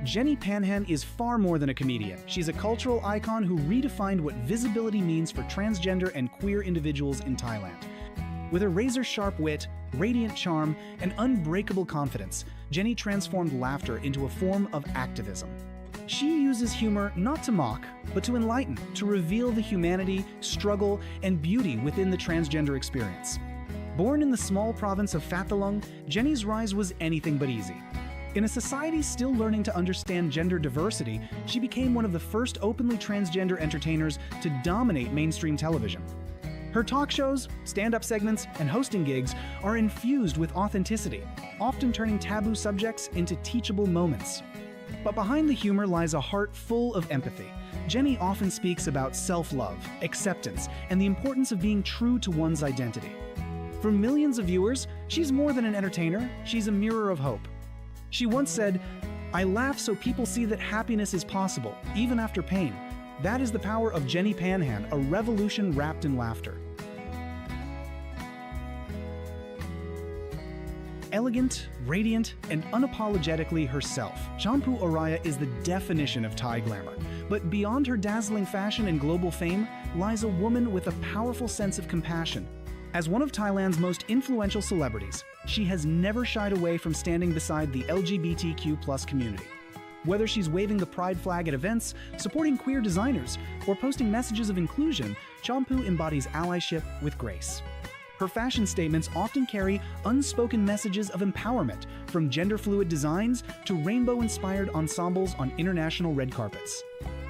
Jenny Panhan is far more than a comedian. She's a cultural icon who redefined what visibility means for transgender and queer individuals in Thailand. With her razor-sharp wit, radiant charm, and unbreakable confidence, Jenny transformed laughter into a form of activism. She uses humor not to mock, but to enlighten, to reveal the humanity, struggle, and beauty within the transgender experience. Born in the small province of Phatthalung, Jenny's rise was anything but easy. In a society still learning to understand gender diversity, she became one of the first openly transgender entertainers to dominate mainstream television. Her talk shows, stand-up segments, and hosting gigs are infused with authenticity, often turning taboo subjects into teachable moments. But behind the humor lies a heart full of empathy. Jenny often speaks about self-love, acceptance, and the importance of being true to one's identity. For millions of viewers, she's more than an entertainer, she's a mirror of hope. She once said, "I laugh so people see that happiness is possible, even after pain." That is the power of Jenny Panhan, a revolution wrapped in laughter. Elegant, radiant, and unapologetically herself, Champu Araya is the definition of Thai glamour. But beyond her dazzling fashion and global fame lies a woman with a powerful sense of compassion. As one of Thailand's most influential celebrities, she has never shied away from standing beside the LGBTQ+ community. Whether she's waving the pride flag at events, supporting queer designers, or posting messages of inclusion, Champu embodies allyship with grace. Her fashion statements often carry unspoken messages of empowerment, from gender-fluid designs to rainbow-inspired ensembles on international red carpets.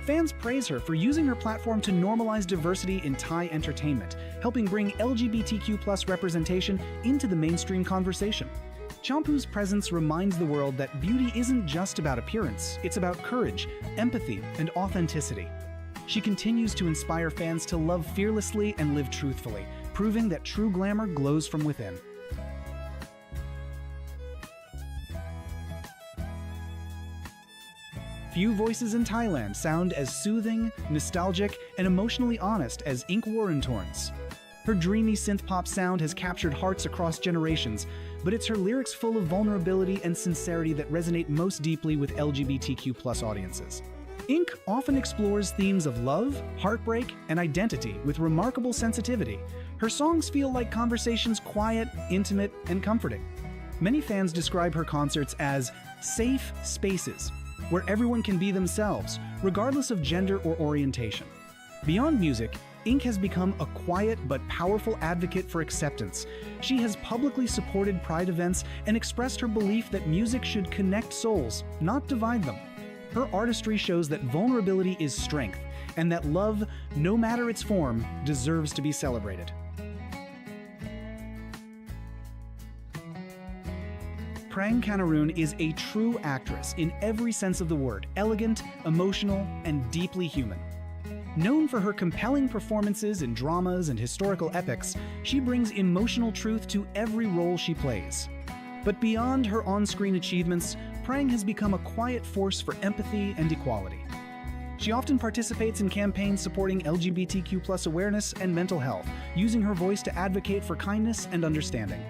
Fans praise her for using her platform to normalize diversity in Thai entertainment, helping bring LGBTQ+ representation into the mainstream conversation. Champu's presence reminds the world that beauty isn't just about appearance, it's about courage, empathy, and authenticity. She continues to inspire fans to love fearlessly and live truthfully, proving that true glamour glows from within. Few voices in Thailand sound as soothing, nostalgic, and emotionally honest as Ink Warrentorn's. Her dreamy synth-pop sound has captured hearts across generations, but it's her lyrics full of vulnerability and sincerity that resonate most deeply with LGBTQ+ audiences. Ink often explores themes of love, heartbreak, and identity with remarkable sensitivity. Her songs feel like conversations quiet, intimate, and comforting. Many fans describe her concerts as safe spaces, where everyone can be themselves, regardless of gender or orientation. Beyond music, Ink has become a quiet but powerful advocate for acceptance. She has publicly supported pride events and expressed her belief that music should connect souls, not divide them. Her artistry shows that vulnerability is strength, and that love, no matter its form, deserves to be celebrated. Prang Kanarun is a true actress in every sense of the word, elegant, emotional, and deeply human. Known for her compelling performances in dramas and historical epics, she brings emotional truth to every role she plays. But beyond her on-screen achievements, Prang has become a quiet force for empathy and equality. She often participates in campaigns supporting LGBTQ+ awareness and mental health, using her voice to advocate for kindness and understanding.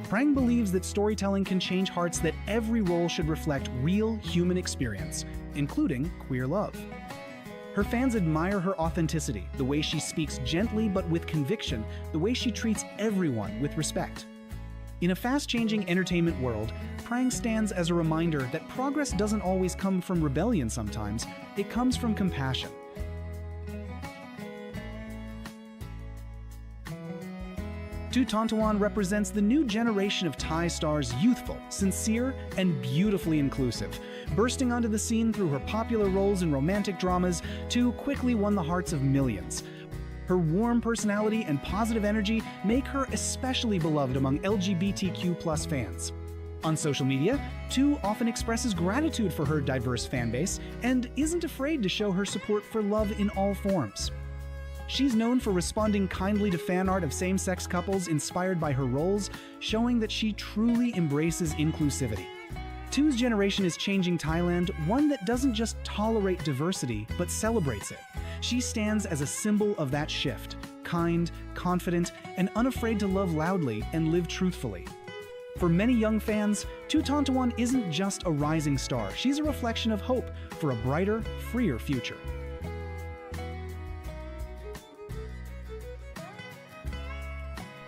Prang believes that storytelling can change hearts, that every role should reflect real human experience, including queer love. Her fans admire her authenticity, the way she speaks gently but with conviction, the way she treats everyone with respect. In a fast-changing entertainment world, Prang stands as a reminder that progress doesn't always come from rebellion sometimes, it comes from compassion. Tu Tontawan represents the new generation of Thai stars, youthful, sincere, and beautifully inclusive. Bursting onto the scene through her popular roles in romantic dramas, Tu quickly won the hearts of millions. Her warm personality and positive energy make her especially beloved among LGBTQ+ fans. On social media, Tu often expresses gratitude for her diverse fanbase and isn't afraid to show her support for love in all forms. She's known for responding kindly to fan art of same-sex couples inspired by her roles, showing that she truly embraces inclusivity. Tu's generation is changing Thailand, one that doesn't just tolerate diversity, but celebrates it. She stands as a symbol of that shift, kind, confident, and unafraid to love loudly and live truthfully. For many young fans, Tutantawan isn't just a rising star, she's a reflection of hope for a brighter, freer future.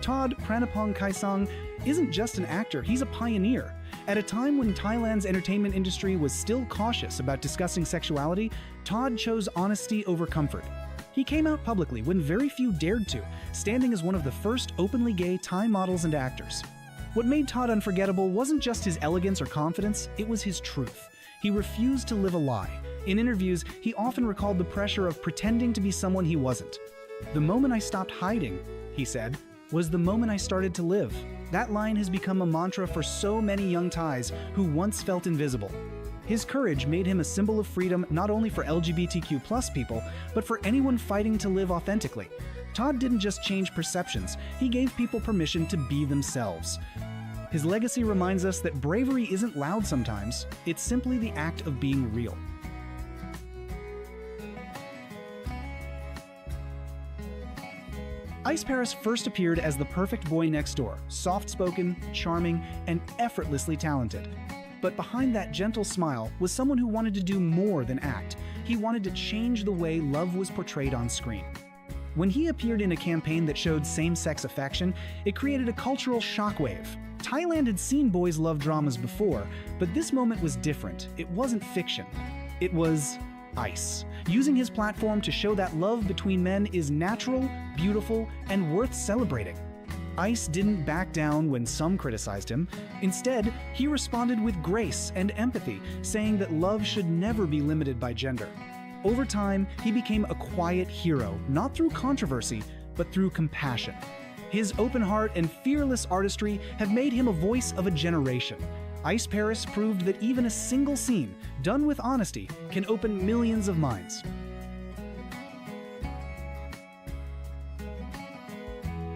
Todd Pranapong Kaisang isn't just an actor, he's a pioneer. At a time when Thailand's entertainment industry was still cautious about discussing sexuality, Todd chose honesty over comfort. He came out publicly when very few dared to, standing as one of the first openly gay Thai models and actors. What made Todd unforgettable wasn't just his elegance or confidence, it was his truth. He refused to live a lie. In interviews, he often recalled the pressure of pretending to be someone he wasn't. "The moment I stopped hiding," he said, "was the moment I started to live." That line has become a mantra for so many young Thais who once felt invisible. His courage made him a symbol of freedom not only for LGBTQ+ people, but for anyone fighting to live authentically. Todd didn't just change perceptions, he gave people permission to be themselves. His legacy reminds us that bravery isn't loud sometimes, it's simply the act of being real. Ice Paris first appeared as the perfect boy next door, soft-spoken, charming, and effortlessly talented. But behind that gentle smile was someone who wanted to do more than act. He wanted to change the way love was portrayed on screen. When he appeared in a campaign that showed same-sex affection, it created a cultural shockwave. Thailand had seen boys' love dramas before, but this moment was different. It wasn't fiction. It was Ice, using his platform to show that love between men is natural, beautiful, and worth celebrating. Ice didn't back down when some criticized him. Instead, he responded with grace and empathy, saying that love should never be limited by gender. Over time, he became a quiet hero, not through controversy, but through compassion. His open heart and fearless artistry have made him a voice of a generation. Ice Paris proved that even a single scene, done with honesty, can open millions of minds.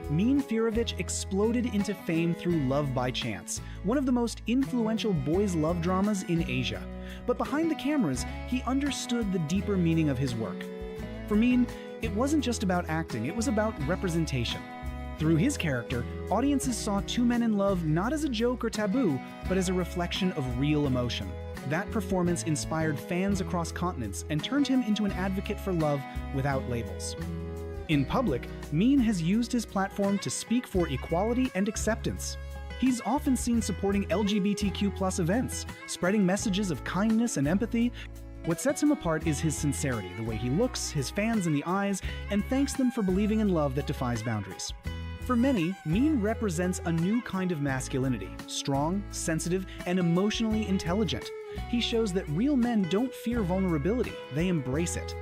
Min Firovich exploded into fame through Love by Chance, one of the most influential boys' love dramas in Asia. But behind the cameras, he understood the deeper meaning of his work. For Min, it wasn't just about acting, it was about representation. Through his character, audiences saw two men in love not as a joke or taboo, but as a reflection of real emotion. That performance inspired fans across continents and turned him into an advocate for love without labels. In public, Min has used his platform to speak for equality and acceptance. He's often seen supporting LGBTQ+ events, spreading messages of kindness and empathy. What sets him apart is his sincerity, the way he looks his fans in the eyes, and thanks them for believing in love that defies boundaries. For many, Min represents a new kind of masculinity, strong, sensitive, and emotionally intelligent. He shows that real men don't fear vulnerability, they embrace it.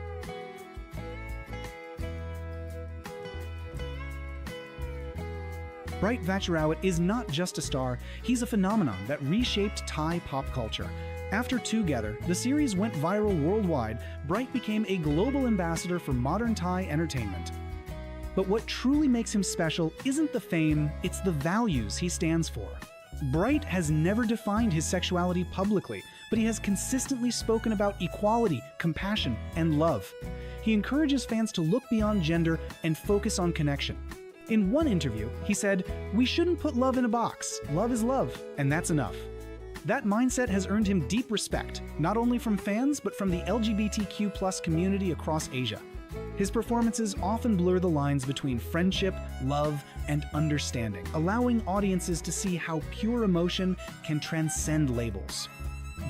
Bright Vacharawat is not just a star, he's a phenomenon that reshaped Thai pop culture. After Together, the series went viral worldwide. Bright became a global ambassador for modern Thai entertainment. But what truly makes him special isn't the fame, it's the values he stands for. Bright has never defined his sexuality publicly, but he has consistently spoken about equality, compassion, and love. He encourages fans to look beyond gender and focus on connection. In one interview, he said, "We shouldn't put love in a box. Love is love, and that's enough." That mindset has earned him deep respect, not only from fans, but from the LGBTQ+ community across Asia. His performances often blur the lines between friendship, love, and understanding, allowing audiences to see how pure emotion can transcend labels.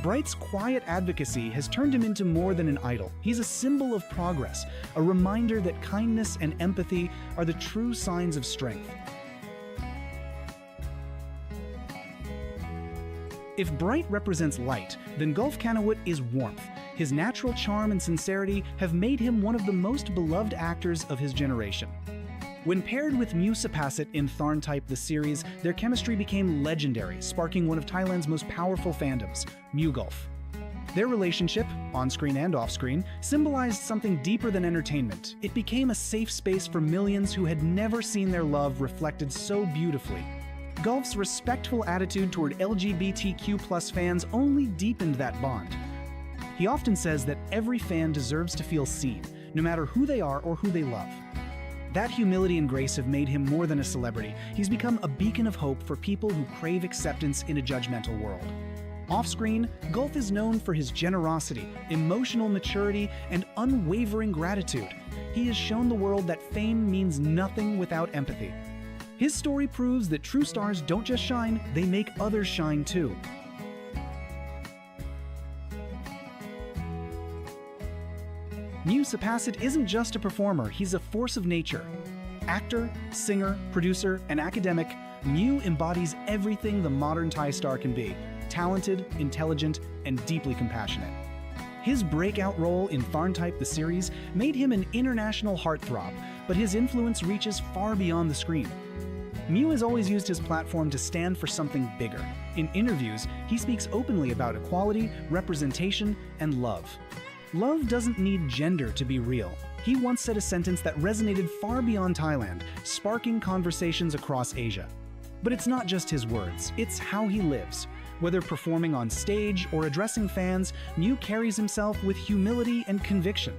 Bright's quiet advocacy has turned him into more than an idol. He's a symbol of progress, a reminder that kindness and empathy are the true signs of strength. If Bright represents light, then Gulf Kanawut is warmth. His natural charm and sincerity have made him one of the most beloved actors of his generation. When paired with Musa Passet in Tharntype the series, their chemistry became legendary, sparking one of Thailand's most powerful fandoms, MuGulf. Their relationship, on-screen and off-screen, symbolized something deeper than entertainment. It became a safe space for millions who had never seen their love reflected so beautifully. Gulf's respectful attitude toward LGBTQ+ fans only deepened that bond. He often says that every fan deserves to feel seen, no matter who they are or who they love. That humility and grace have made him more than a celebrity. He's become a beacon of hope for people who crave acceptance in a judgmental world. Off-screen, Gulf is known for his generosity, emotional maturity, and unwavering gratitude. He has shown the world that fame means nothing without empathy. His story proves that true stars don't just shine, they make others shine too. Mew Sapacit isn't just a performer, he's a force of nature. Actor, singer, producer, and academic, Mew embodies everything the modern Thai star can be: talented, intelligent, and deeply compassionate. His breakout role in Thailand the series made him an international heartthrob, but his influence reaches far beyond the screen. Mew has always used his platform to stand for something bigger. In interviews, he speaks openly about equality, representation, and love. Love doesn't need gender to be real. He once said a sentence that resonated far beyond Thailand, sparking conversations across Asia. But it's not just his words, it's how he lives. Whether performing on stage or addressing fans, Mew carries himself with humility and conviction.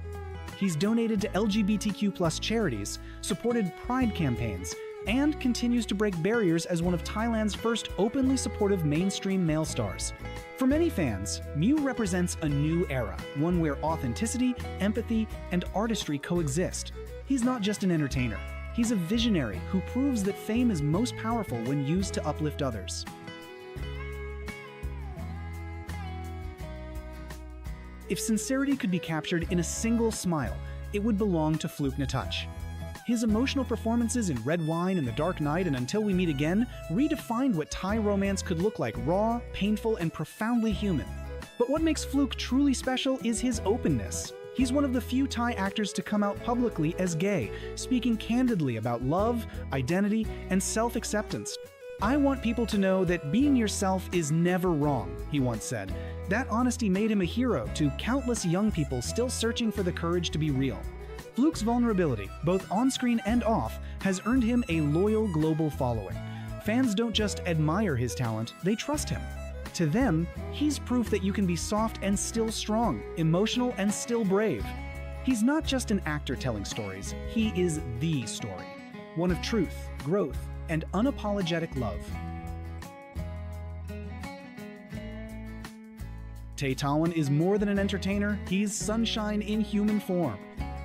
He's donated to LGBTQ+ charities, supported pride campaigns, and continues to break barriers as one of Thailand's first openly supportive mainstream male stars. For many fans, Mew represents a new era, one where authenticity, empathy, and artistry coexist. He's not just an entertainer, he's a visionary who proves that fame is most powerful when used to uplift others. If sincerity could be captured in a single smile, it would belong to Fluke Natouch. His emotional performances in Red Wine and The Dark Knight and Until We Meet Again redefined what Thai romance could look like: raw, painful, and profoundly human. But what makes Fluke truly special is his openness. He's one of the few Thai actors to come out publicly as gay, speaking candidly about love, identity, and self-acceptance. "I want people to know that being yourself is never wrong," he once said. That honesty made him a hero to countless young people still searching for the courage to be real. Fluke's vulnerability, both on-screen and off, has earned him a loyal global following. Fans don't just admire his talent, they trust him. To them, he's proof that you can be soft and still strong, emotional and still brave. He's not just an actor telling stories, he is the story. One of truth, growth, and unapologetic love. Tae Tawan is more than an entertainer, he's sunshine in human form.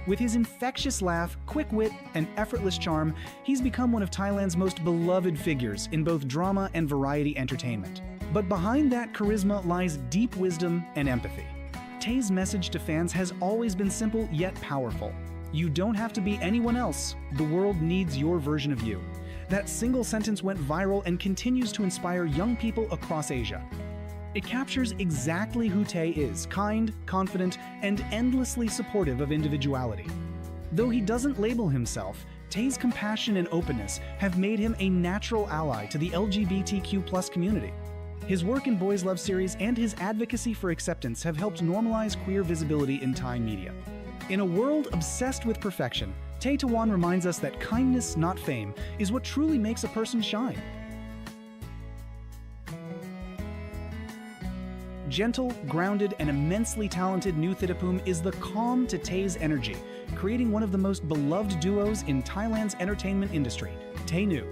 With his infectious laugh, quick wit, and effortless charm, he's become one of Thailand's most beloved figures in both drama and variety entertainment. But behind that charisma lies deep wisdom and empathy. Tae's message to fans has always been simple yet powerful. You don't have to be anyone else. The world needs your version of you. That single sentence went viral and continues to inspire young people across Asia. It captures exactly who Tae is: kind, confident, and endlessly supportive of individuality. Though he doesn't label himself, Tae's compassion and openness have made him a natural ally to the LGBTQ+ community. His work in Boys Love series and his advocacy for acceptance have helped normalize queer visibility in Thai media. In a world obsessed with perfection, Tae Tawan reminds us that kindness, not fame, is what truly makes a person shine. Gentle, grounded, and immensely talented New Thitapum is the calm to Tae's energy, creating one of the most beloved duos in Thailand's entertainment industry, Tae Nu.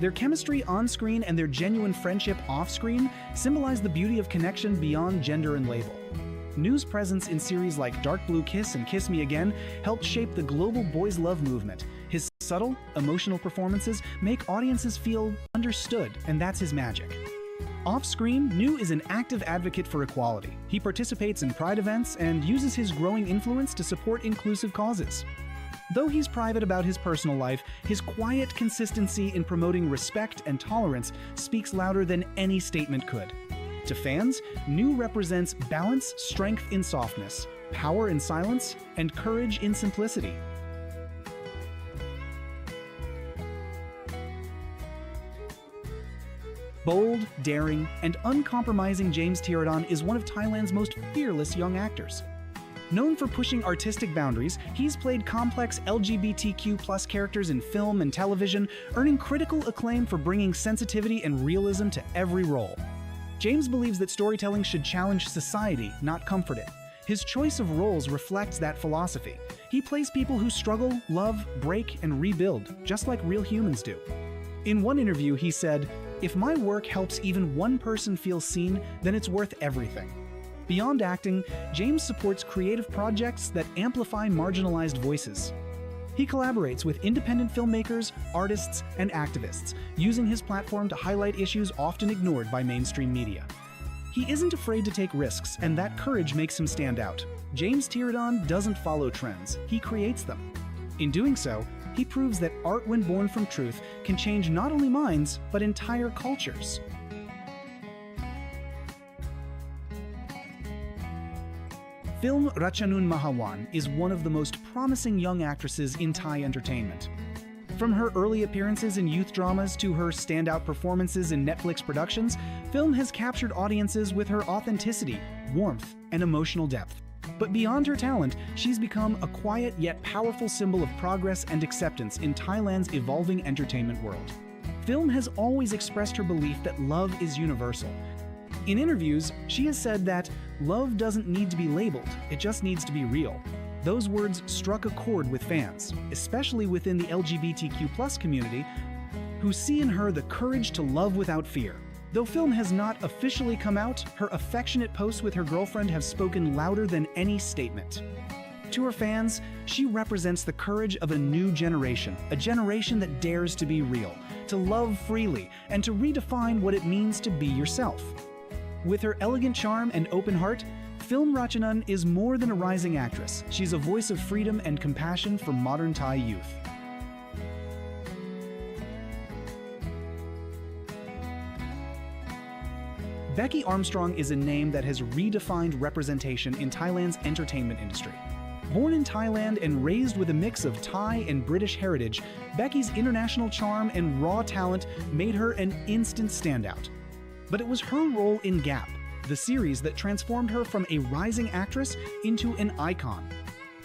Their chemistry on-screen and their genuine friendship off-screen symbolize the beauty of connection beyond gender and label. Nu's presence in series like Dark Blue Kiss and Kiss Me Again helped shape the global boys' love movement. His subtle, emotional performances make audiences feel understood, and that's his magic. Off-screen, Nu is an active advocate for equality. He participates in pride events and uses his growing influence to support inclusive causes. Though he's private about his personal life, his quiet consistency in promoting respect and tolerance speaks louder than any statement could. To fans, Nu represents balance, strength in softness, power in silence, and courage in simplicity. Bold, daring, and uncompromising James Tiradan is one of Thailand's most fearless young actors. Known for pushing artistic boundaries, he's played complex LGBTQ+ characters in film and television, earning critical acclaim for bringing sensitivity and realism to every role. James believes that storytelling should challenge society, not comfort it. His choice of roles reflects that philosophy. He plays people who struggle, love, break, and rebuild, just like real humans do. In one interview, he said, "If my work helps even one person feel seen, then it's worth everything." Beyond acting, James supports creative projects that amplify marginalized voices. He collaborates with independent filmmakers, artists, and activists, using his platform to highlight issues often ignored by mainstream media. He isn't afraid to take risks, and that courage makes him stand out. James Tiradon doesn't follow trends, he creates them. In doing so, he proves that art when born from truth can change not only minds, but entire cultures. Film Ratchanun Mahawan is one of the most promising young actresses in Thai entertainment. From her early appearances in youth dramas to her standout performances in Netflix productions, film has captured audiences with her authenticity, warmth, and emotional depth. But beyond her talent, she's become a quiet yet powerful symbol of progress and acceptance in Thailand's evolving entertainment world. Film has always expressed her belief that love is universal. In interviews, she has said that love doesn't need to be labeled, it just needs to be real. Those words struck a chord with fans, especially within the LGBTQ+ community, who see in her the courage to love without fear. Though film has not officially come out, her affectionate posts with her girlfriend have spoken louder than any statement. To her fans, she represents the courage of a new generation, a generation that dares to be real, to love freely, and to redefine what it means to be yourself. With her elegant charm and open heart, Film Ratchanun is more than a rising actress. She's a voice of freedom and compassion for modern Thai youth. Becky Armstrong is a name that has redefined representation in Thailand's entertainment industry. Born in Thailand and raised with a mix of Thai and British heritage, Becky's international charm and raw talent made her an instant standout. But it was her role in Gap, the series that transformed her from a rising actress into an icon.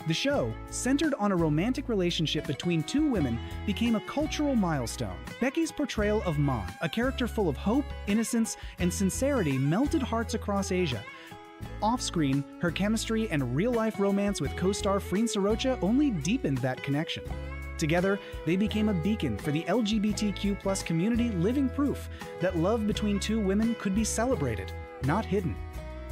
The show, centered on a romantic relationship between two women, became a cultural milestone. Becky's portrayal of Mon, a character full of hope, innocence, and sincerity, melted hearts across Asia. Off-screen, her chemistry and real-life romance with co-star Freen Sorocha only deepened that connection. Together, they became a beacon for the LGBTQ+ community, living proof that love between two women could be celebrated, not hidden.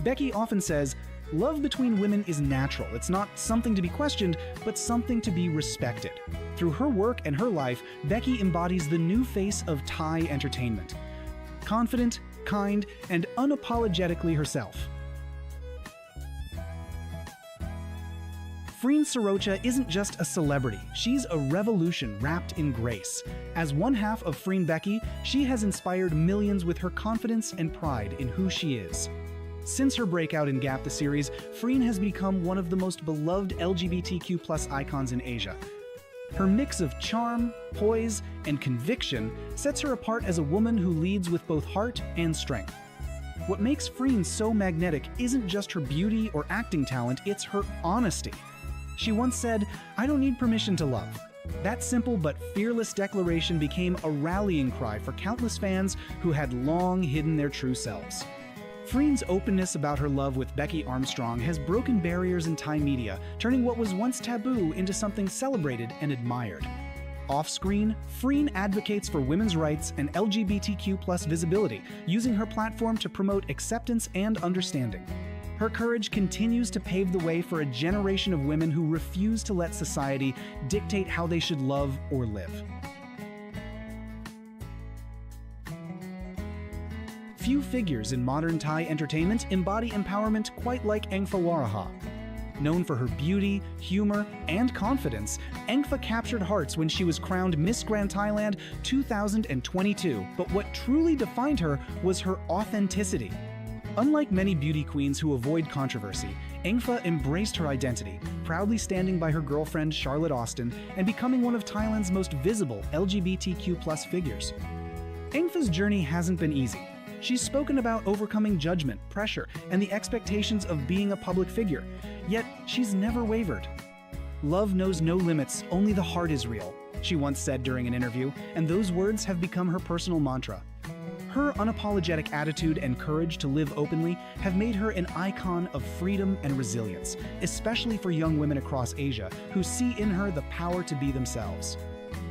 Becky often says, "Love between women is natural. It's not something to be questioned, but something to be respected." Through her work and her life, Becky embodies the new face of Thai entertainment. Confident, kind, and unapologetically herself. Freen Sorocha isn't just a celebrity, she's a revolution wrapped in grace. As one half of Freen Becky, she has inspired millions with her confidence and pride in who she is. Since her breakout in Gap the series, Freen has become one of the most beloved LGBTQ+ icons in Asia. Her mix of charm, poise, and conviction sets her apart as a woman who leads with both heart and strength. What makes Freen so magnetic isn't just her beauty or acting talent, it's her honesty. She once said, "I don't need permission to love." That simple but fearless declaration became a rallying cry for countless fans who had long hidden their true selves. Freen's openness about her love with Becky Armstrong has broken barriers in Thai media, turning what was once taboo into something celebrated and admired. Off-screen, Freen advocates for women's rights and LGBTQ+ visibility, using her platform to promote acceptance and understanding. Her courage continues to pave the way for a generation of women who refuse to let society dictate how they should love or live. Few figures in modern Thai entertainment embody empowerment quite like Engfa Waraha. Known for her beauty, humor, and confidence, Engfa captured hearts when she was crowned Miss Grand Thailand 2022, but what truly defined her was her authenticity. Unlike many beauty queens who avoid controversy, Engfa embraced her identity, proudly standing by her girlfriend Charlotte Austin and becoming one of Thailand's most visible LGBTQ+ figures. Engfa's journey hasn't been easy. She's spoken about overcoming judgment, pressure, and the expectations of being a public figure, yet she's never wavered. "Love knows no limits, only the heart is real," she once said during an interview, and those words have become her personal mantra. Her unapologetic attitude and courage to live openly have made her an icon of freedom and resilience, especially for young women across Asia who see in her the power to be themselves.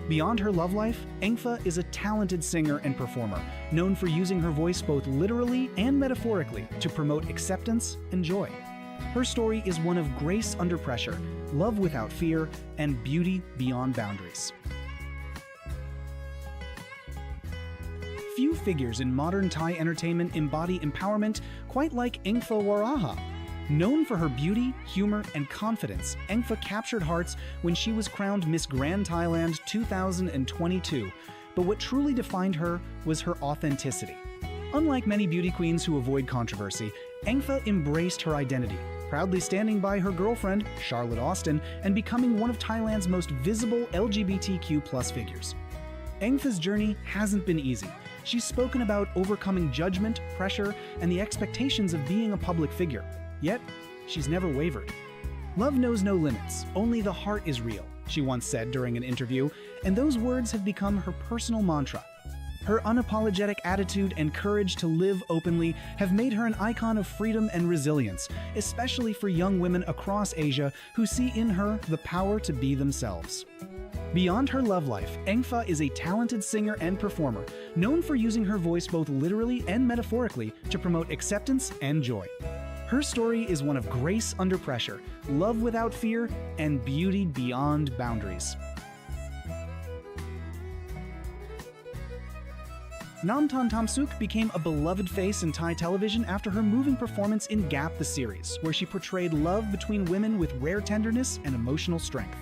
Beyond her love life, Engfa is a talented singer and performer, known for using her voice both literally and metaphorically to promote acceptance and joy. Her story is one of grace under pressure, love without fear, and beauty beyond boundaries. Few figures in modern Thai entertainment embody empowerment quite like Engfa Waraha. Known for her beauty, humor, and confidence, Engfa captured hearts when she was crowned Miss Grand Thailand 2022. But what truly defined her was her authenticity. Unlike many beauty queens who avoid controversy, Engfa embraced her identity, proudly standing by her girlfriend, Charlotte Austin, and becoming one of Thailand's most visible LGBTQ+ figures. Engfa's journey hasn't been easy. She's spoken about overcoming judgment, pressure, and the expectations of being a public figure. Yet, she's never wavered. "Love knows no limits, only the heart is real," she once said during an interview, and those words have become her personal mantra. Her unapologetic attitude and courage to live openly have made her an icon of freedom and resilience, especially for young women across Asia who see in her the power to be themselves. Beyond her love life, Engfa is a talented singer and performer, known for using her voice both literally and metaphorically to promote acceptance and joy. Her story is one of grace under pressure, love without fear, and beauty beyond boundaries. Namtan Tamsuk became a beloved face in Thai television after her moving performance in Gap the series, where she portrayed love between women with rare tenderness and emotional strength.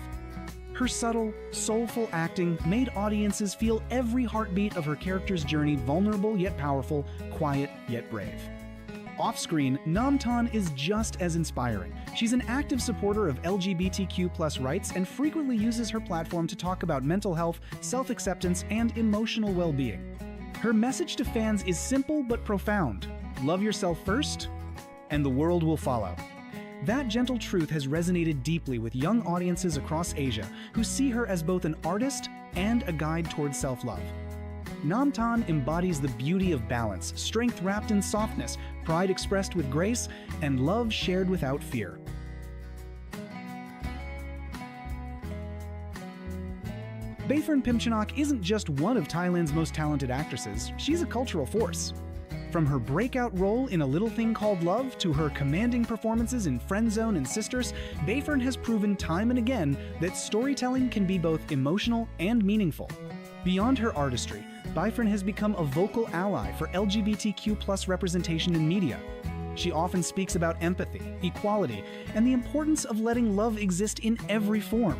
Her subtle, soulful acting made audiences feel every heartbeat of her character's journey vulnerable yet powerful, quiet yet brave. Off-screen, Namtan is just as inspiring. She's an active supporter of LGBTQ+ rights and frequently uses her platform to talk about mental health, self-acceptance, and emotional well-being. Her message to fans is simple but profound. Love yourself first, and the world will follow. That gentle truth has resonated deeply with young audiences across Asia who see her as both an artist and a guide towards self-love. Namtan embodies the beauty of balance, strength wrapped in softness, pride expressed with grace, and love shared without fear. Bayfern Pimchanak isn't just one of Thailand's most talented actresses, she's a cultural force. From her breakout role in A Little Thing Called Love to her commanding performances in Friendzone and Sisters, Bayfern has proven time and again that storytelling can be both emotional and meaningful. Beyond her artistry, Bayfern has become a vocal ally for LGBTQ+ representation in media. She often speaks about empathy, equality, and the importance of letting love exist in every form.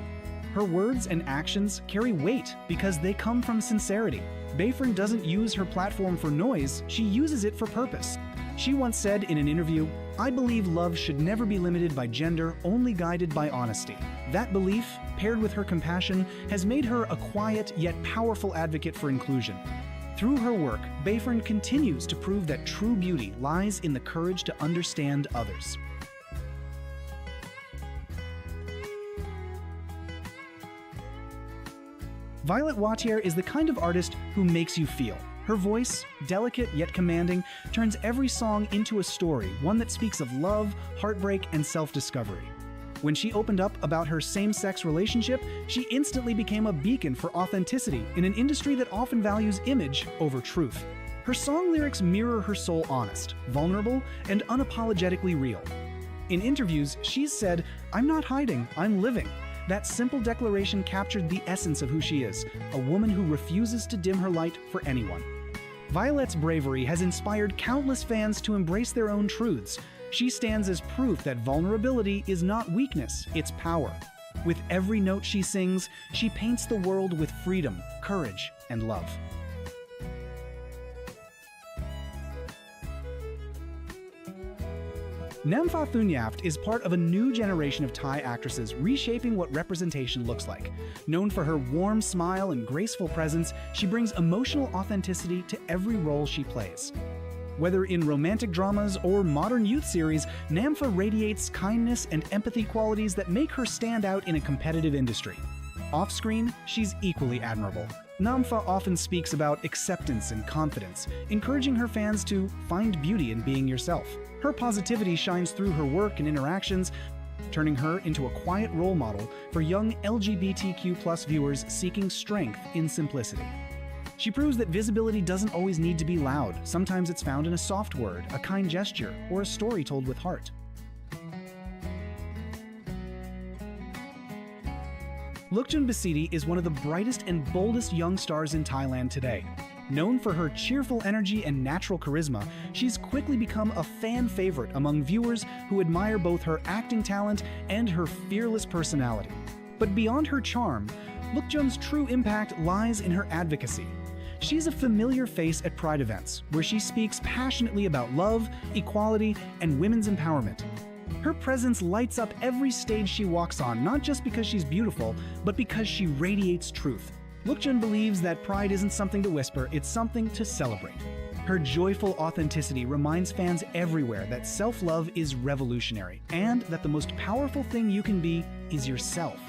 Her words and actions carry weight because they come from sincerity. Bayfern doesn't use her platform for noise, she uses it for purpose. She once said in an interview, "I believe love should never be limited by gender, only guided by honesty." That belief, paired with her compassion, has made her a quiet yet powerful advocate for inclusion. Through her work, Bayfern continues to prove that true beauty lies in the courage to understand others. Violet Watier is the kind of artist who makes you feel. Her voice, delicate yet commanding, turns every song into a story, one that speaks of love, heartbreak, and self-discovery. When she opened up about her same-sex relationship, she instantly became a beacon for authenticity in an industry that often values image over truth. Her song lyrics mirror her soul honest, vulnerable, and unapologetically real. In interviews, she's said, "I'm not hiding, I'm living." That simple declaration captured the essence of who she is, a woman who refuses to dim her light for anyone. Violet's bravery has inspired countless fans to embrace their own truths. She stands as proof that vulnerability is not weakness, it's power. With every note she sings, she paints the world with freedom, courage, and love. Nampha Thunyaft is part of a new generation of Thai actresses reshaping what representation looks like. Known for her warm smile and graceful presence, she brings emotional authenticity to every role she plays. Whether in romantic dramas or modern youth series, Nampha radiates kindness and empathy qualities that make her stand out in a competitive industry. Off-screen, she's equally admirable. Namfa often speaks about acceptance and confidence, encouraging her fans to find beauty in being yourself. Her positivity shines through her work and interactions, turning her into a quiet role model for young LGBTQ+ viewers seeking strength in simplicity. She proves that visibility doesn't always need to be loud. Sometimes it's found in a soft word, a kind gesture, or a story told with heart. Lukjun Basidi is one of the brightest and boldest young stars in Thailand today. Known for her cheerful energy and natural charisma, she's quickly become a fan favorite among viewers who admire both her acting talent and her fearless personality. But beyond her charm, Lukjun's true impact lies in her advocacy. She's a familiar face at Pride events, where she speaks passionately about love, equality, and women's empowerment. Her presence lights up every stage she walks on, not just because she's beautiful, but because she radiates truth. Lukjun believes that pride isn't something to whisper, it's something to celebrate. Her joyful authenticity reminds fans everywhere that self-love is revolutionary, and that the most powerful thing you can be is yourself.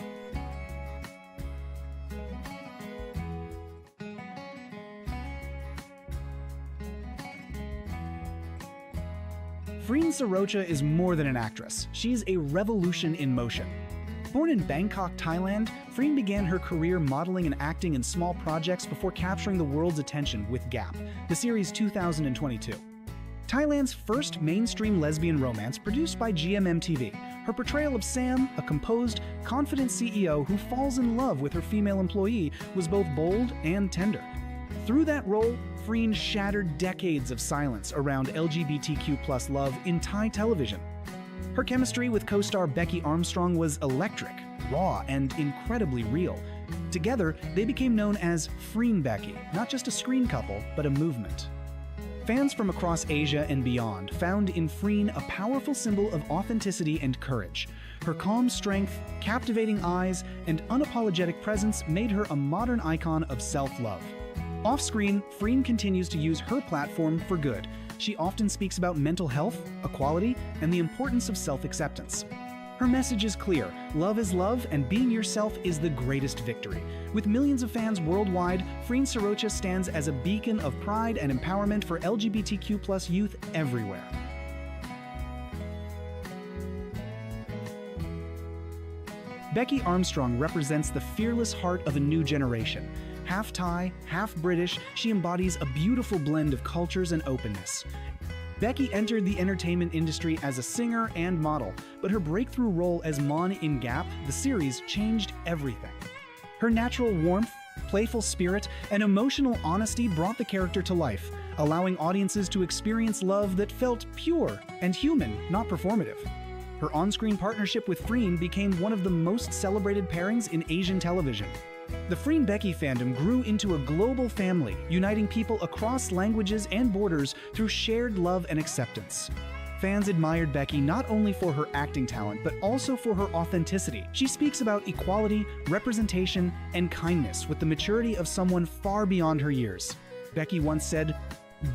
Freen Sarocha is more than an actress. She's a revolution in motion. Born in Bangkok, Thailand, Freen began her career modeling and acting in small projects before capturing the world's attention with Gap, the series 2022. Thailand's first mainstream lesbian romance produced by GMMTV. Her portrayal of Sam, a composed, confident CEO who falls in love with her female employee, was both bold and tender. Through that role, Freen shattered decades of silence around LGBTQ+ love in Thai television. Her chemistry with co-star Becky Armstrong was electric, raw, and incredibly real. Together, they became known as Freen Becky, not just a screen couple, but a movement. Fans from across Asia and beyond found in Freen a powerful symbol of authenticity and courage. Her calm strength, captivating eyes, and unapologetic presence made her a modern icon of self-love. Off-screen, Freen continues to use her platform for good. She often speaks about mental health, equality, and the importance of self-acceptance. Her message is clear: love is love, and being yourself is the greatest victory. With millions of fans worldwide, Freen Sarocha stands as a beacon of pride and empowerment for LGBTQ+ youth everywhere. Becky Armstrong represents the fearless heart of a new generation. Half Thai, half British, she embodies a beautiful blend of cultures and openness. Becky entered the entertainment industry as a singer and model, but her breakthrough role as Mon in Gap, the series, changed everything. Her natural warmth, playful spirit, and emotional honesty brought the character to life, allowing audiences to experience love that felt pure and human, not performative. Her on-screen partnership with Freen became one of the most celebrated pairings in Asian television. The Freen Becky fandom grew into a global family, uniting people across languages and borders through shared love and acceptance. Fans admired Becky not only for her acting talent, but also for her authenticity. She speaks about equality, representation, and kindness with the maturity of someone far beyond her years. Becky once said,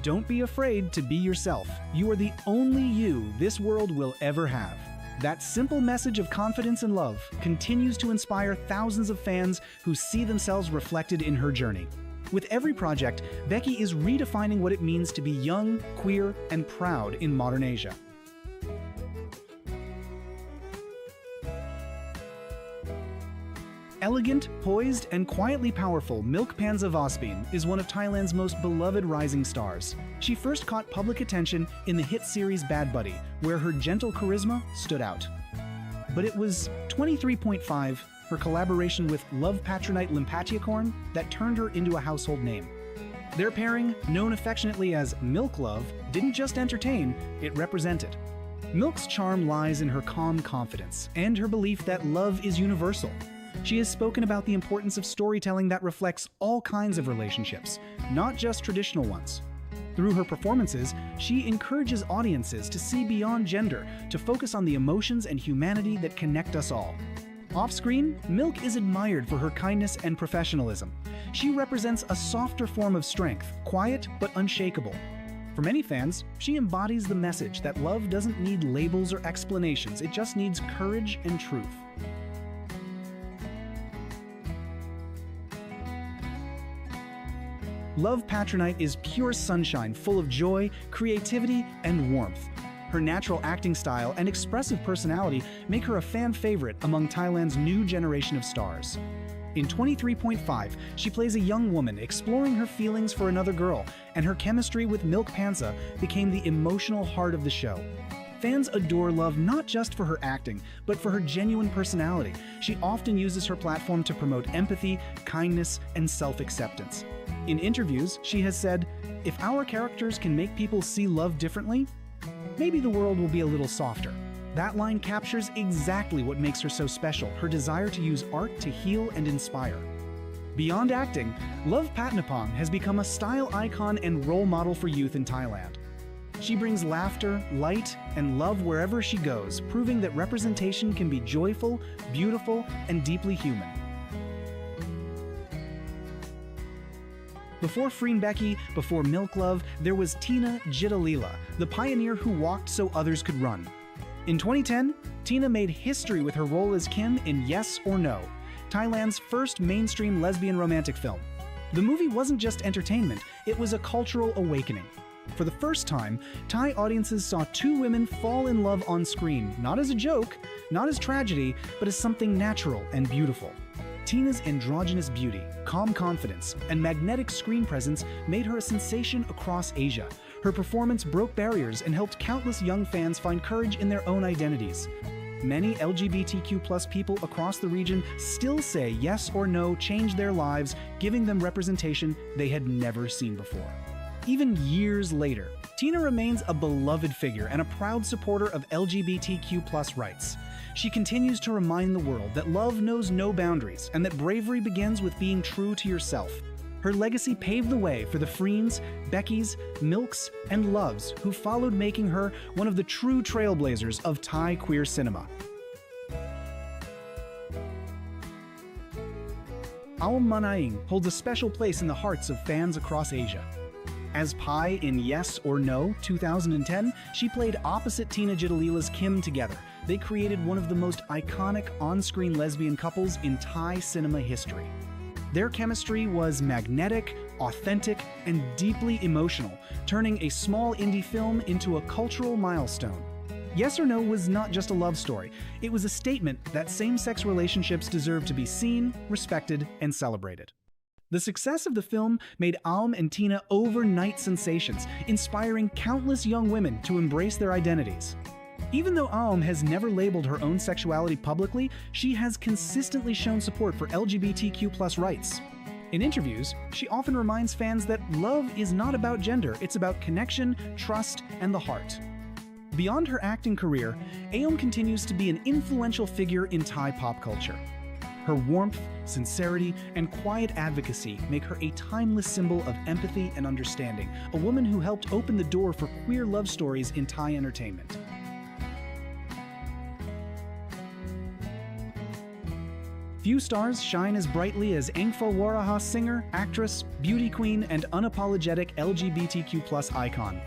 "Don't be afraid to be yourself. You are the only you this world will ever have." That simple message of confidence and love continues to inspire thousands of fans who see themselves reflected in her journey. With every project, Becky is redefining what it means to be young, queer, and proud in modern Asia. Elegant, poised, and quietly powerful, Milk Panza Vospin is one of Thailand's most beloved rising stars. She first caught public attention in the hit series Bad Buddy, where her gentle charisma stood out. But it was 23.5, her collaboration with Love Patronite Limpatiacorn, that turned her into a household name. Their pairing, known affectionately as Milk Love, didn't just entertain, it represented. Milk's charm lies in her calm confidence and her belief that love is universal. She has spoken about the importance of storytelling that reflects all kinds of relationships, not just traditional ones. Through her performances, she encourages audiences to see beyond gender, to focus on the emotions and humanity that connect us all. Off-screen, Milk is admired for her kindness and professionalism. She represents a softer form of strength, quiet but unshakable. For many fans, she embodies the message that love doesn't need labels or explanations, it just needs courage and truth. Love Patronite is pure sunshine, full of joy, creativity, and warmth. Her natural acting style and expressive personality make her a fan favorite among Thailand's new generation of stars. In 23.5, she plays a young woman exploring her feelings for another girl, and her chemistry with Milk Pansa became the emotional heart of the show. Fans adore Love not just for her acting, but for her genuine personality. She often uses her platform to promote empathy, kindness, and self-acceptance. In interviews, she has said, "If our characters can make people see love differently, maybe the world will be a little softer." That line captures exactly what makes her so special, her desire to use art to heal and inspire. Beyond acting, Love Patnapong has become a style icon and role model for youth in Thailand. She brings laughter, light, and love wherever she goes, proving that representation can be joyful, beautiful, and deeply human. Before Freen Becky, before Milk Love, there was Tina Jidalila, the pioneer who walked so others could run. In 2010, Tina made history with her role as Kim in Yes or No, Thailand's first mainstream lesbian romantic film. The movie wasn't just entertainment, it was a cultural awakening. For the first time, Thai audiences saw two women fall in love on screen, not as a joke, not as tragedy, but as something natural and beautiful. Tina's androgynous beauty, calm confidence, and magnetic screen presence made her a sensation across Asia. Her performance broke barriers and helped countless young fans find courage in their own identities. Many LGBTQ+ people across the region still say Yes or No changed their lives, giving them representation they had never seen before. Even years later, Tina remains a beloved figure and a proud supporter of LGBTQ+ rights. She continues to remind the world that love knows no boundaries and that bravery begins with being true to yourself. Her legacy paved the way for the Freens, Beckys, Milks, and Loves who followed, making her one of the true trailblazers of Thai queer cinema. Aum Manaing holds a special place in the hearts of fans across Asia. As Pai in Yes or No 2010, she played opposite Tina Jidalila's Kim together. They created one of the most iconic on-screen lesbian couples in Thai cinema history. Their chemistry was magnetic, authentic, and deeply emotional, turning a small indie film into a cultural milestone. Yes or No was not just a love story. It was a statement that same-sex relationships deserve to be seen, respected, and celebrated. The success of the film made Aum and Tina overnight sensations, inspiring countless young women to embrace their identities. Even though Aum has never labeled her own sexuality publicly, she has consistently shown support for LGBTQ+ rights. In interviews, she often reminds fans that love is not about gender, it's about connection, trust, and the heart. Beyond her acting career, Aum continues to be an influential figure in Thai pop culture. Her warmth, sincerity, and quiet advocacy make her a timeless symbol of empathy and understanding, a woman who helped open the door for queer love stories in Thai entertainment. Few stars shine as brightly as Engpho Waraha, singer, actress, beauty queen, and unapologetic LGBTQ+ icon.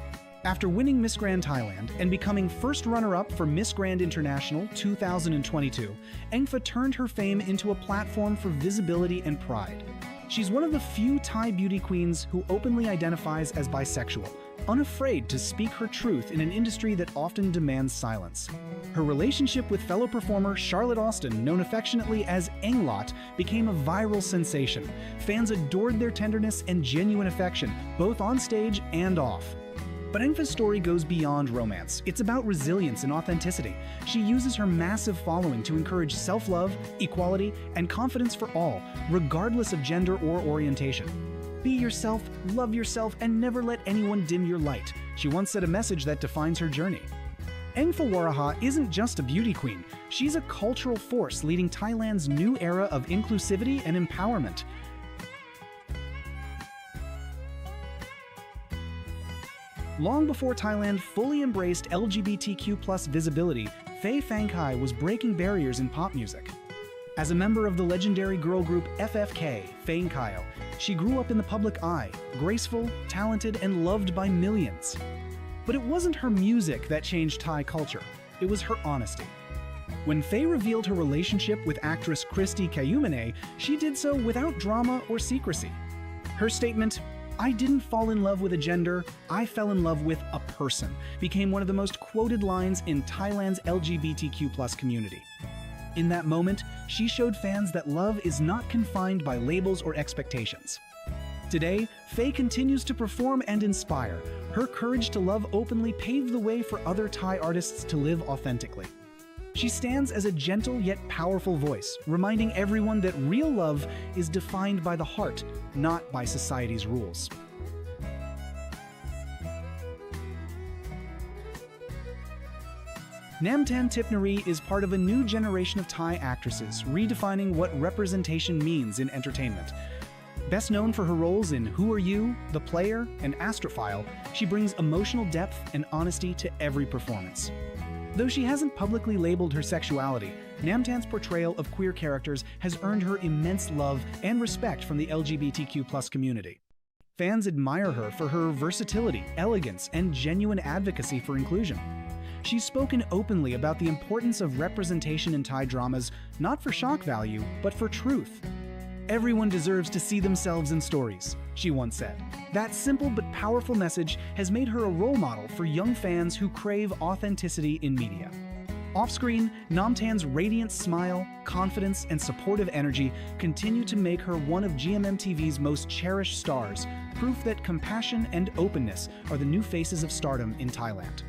After winning Miss Grand Thailand and becoming first runner-up for Miss Grand International 2022, Engpho turned her fame into a platform for visibility and pride. She's one of the few Thai beauty queens who openly identifies as bisexual, unafraid to speak her truth in an industry that often demands silence. Her relationship with fellow performer Charlotte Austin, known affectionately as Englot, became a viral sensation. Fans adored their tenderness and genuine affection, both on stage and off. But Engpho's story goes beyond romance. It's about resilience and authenticity. She uses her massive following to encourage self-love, equality, and confidence for all, regardless of gender or orientation. Be yourself, love yourself, and never let anyone dim your light. She once said a message that defines her journey. Engpho Waraha isn't just a beauty queen. She's a cultural force leading Thailand's new era of inclusivity and empowerment. Long before Thailand fully embraced LGBTQ+ visibility, Faye Phangkai was breaking barriers in pop music. As a member of the legendary girl group FFK, Phangkai, she grew up in the public eye, graceful, talented, and loved by millions. But it wasn't her music that changed Thai culture, it was her honesty. When Faye revealed her relationship with actress Christy Kayumene, she did so without drama or secrecy. Her statement, "I didn't fall in love with a gender, I fell in love with a person," became one of the most quoted lines in Thailand's LGBTQ+ community. In that moment, she showed fans that love is not confined by labels or expectations. Today, Faye continues to perform and inspire. Her courage to love openly paved the way for other Thai artists to live authentically. She stands as a gentle yet powerful voice, reminding everyone that real love is defined by the heart, not by society's rules. Namtan Tipnari is part of a new generation of Thai actresses, redefining what representation means in entertainment. Best known for her roles in Who Are You?, The Player, and Astrophile, she brings emotional depth and honesty to every performance. Though she hasn't publicly labeled her sexuality, Namtan's portrayal of queer characters has earned her immense love and respect from the LGBTQ+ community. Fans admire her for her versatility, elegance, and genuine advocacy for inclusion. She's spoken openly about the importance of representation in Thai dramas, not for shock value, but for truth. "Everyone deserves to see themselves in stories," she once said. That simple but powerful message has made her a role model for young fans who crave authenticity in media. Off-screen, Namtan's radiant smile, confidence, and supportive energy continue to make her one of GMMTV's most cherished stars, proof that compassion and openness are the new faces of stardom in Thailand.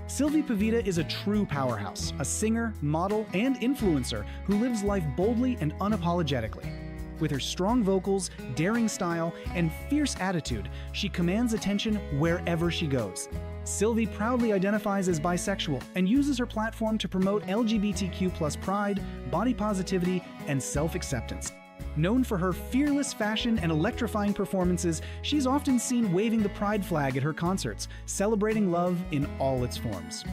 Sylvie Pavita is a true powerhouse, a singer, model, and influencer who lives life boldly and unapologetically. With her strong vocals, daring style, and fierce attitude, she commands attention wherever she goes. Sylvie proudly identifies as bisexual and uses her platform to promote LGBTQ+ pride, body positivity, and self-acceptance. Known for her fearless fashion and electrifying performances, she's often seen waving the pride flag at her concerts, celebrating love in all its forms.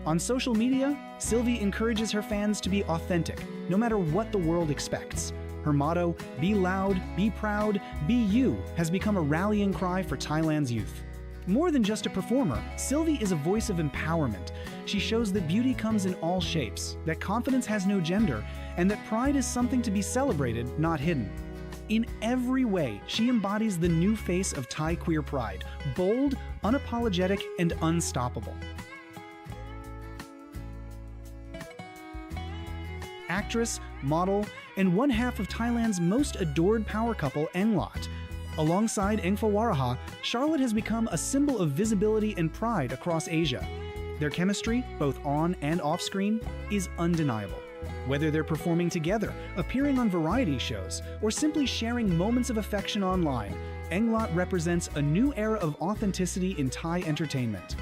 On social media, Sylvie encourages her fans to be authentic, no matter what the world expects. Her motto, "Be loud, be proud, be you," has become a rallying cry for Thailand's youth. More than just a performer, Sylvie is a voice of empowerment. She shows that beauty comes in all shapes, that confidence has no gender, and that pride is something to be celebrated, not hidden. In every way, she embodies the new face of Thai queer pride, bold, unapologetic, and unstoppable. Actress, model, and one half of Thailand's most adored power couple, Englot. Alongside Engfawaraha, Charlotte has become a symbol of visibility and pride across Asia. Their chemistry, both on and off-screen, is undeniable. Whether they're performing together, appearing on variety shows, or simply sharing moments of affection online, Englot represents a new era of authenticity in Thai entertainment.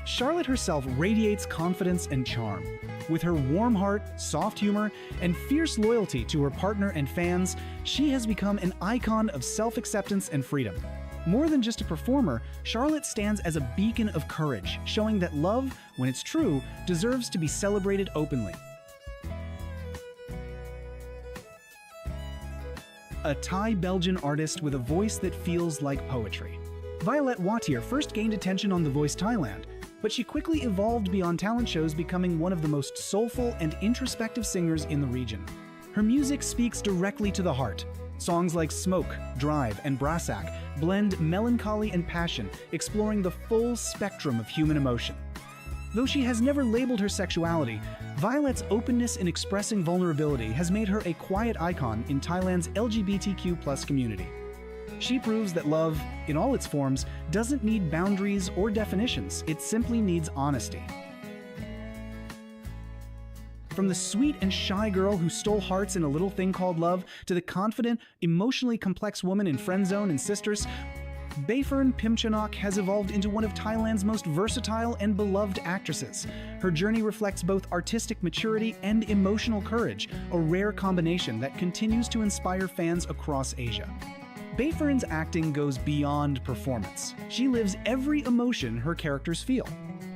Charlotte herself radiates confidence and charm. With her warm heart, soft humor, and fierce loyalty to her partner and fans, she has become an icon of self-acceptance and freedom. More than just a performer, Charlotte stands as a beacon of courage, showing that love, when it's true, deserves to be celebrated openly. A Thai-Belgian artist with a voice that feels like poetry. Violet Wattier first gained attention on The Voice Thailand, but she quickly evolved beyond talent shows, becoming one of the most soulful and introspective singers in the region. Her music speaks directly to the heart. Songs like Smoke, Drive, and Brassak blend melancholy and passion, exploring the full spectrum of human emotion. Though she has never labeled her sexuality, Violet's openness in expressing vulnerability has made her a quiet icon in Thailand's LGBTQ+ community. She proves that love, in all its forms, doesn't need boundaries or definitions, it simply needs honesty. From the sweet and shy girl who stole hearts in A Little Thing Called Love to the confident, emotionally complex woman in Friendzone and Sisters, Bayfern Pimchanok has evolved into one of Thailand's most versatile and beloved actresses. Her journey reflects both artistic maturity and emotional courage, a rare combination that continues to inspire fans across Asia. Bayfern's acting goes beyond performance. She lives every emotion her characters feel.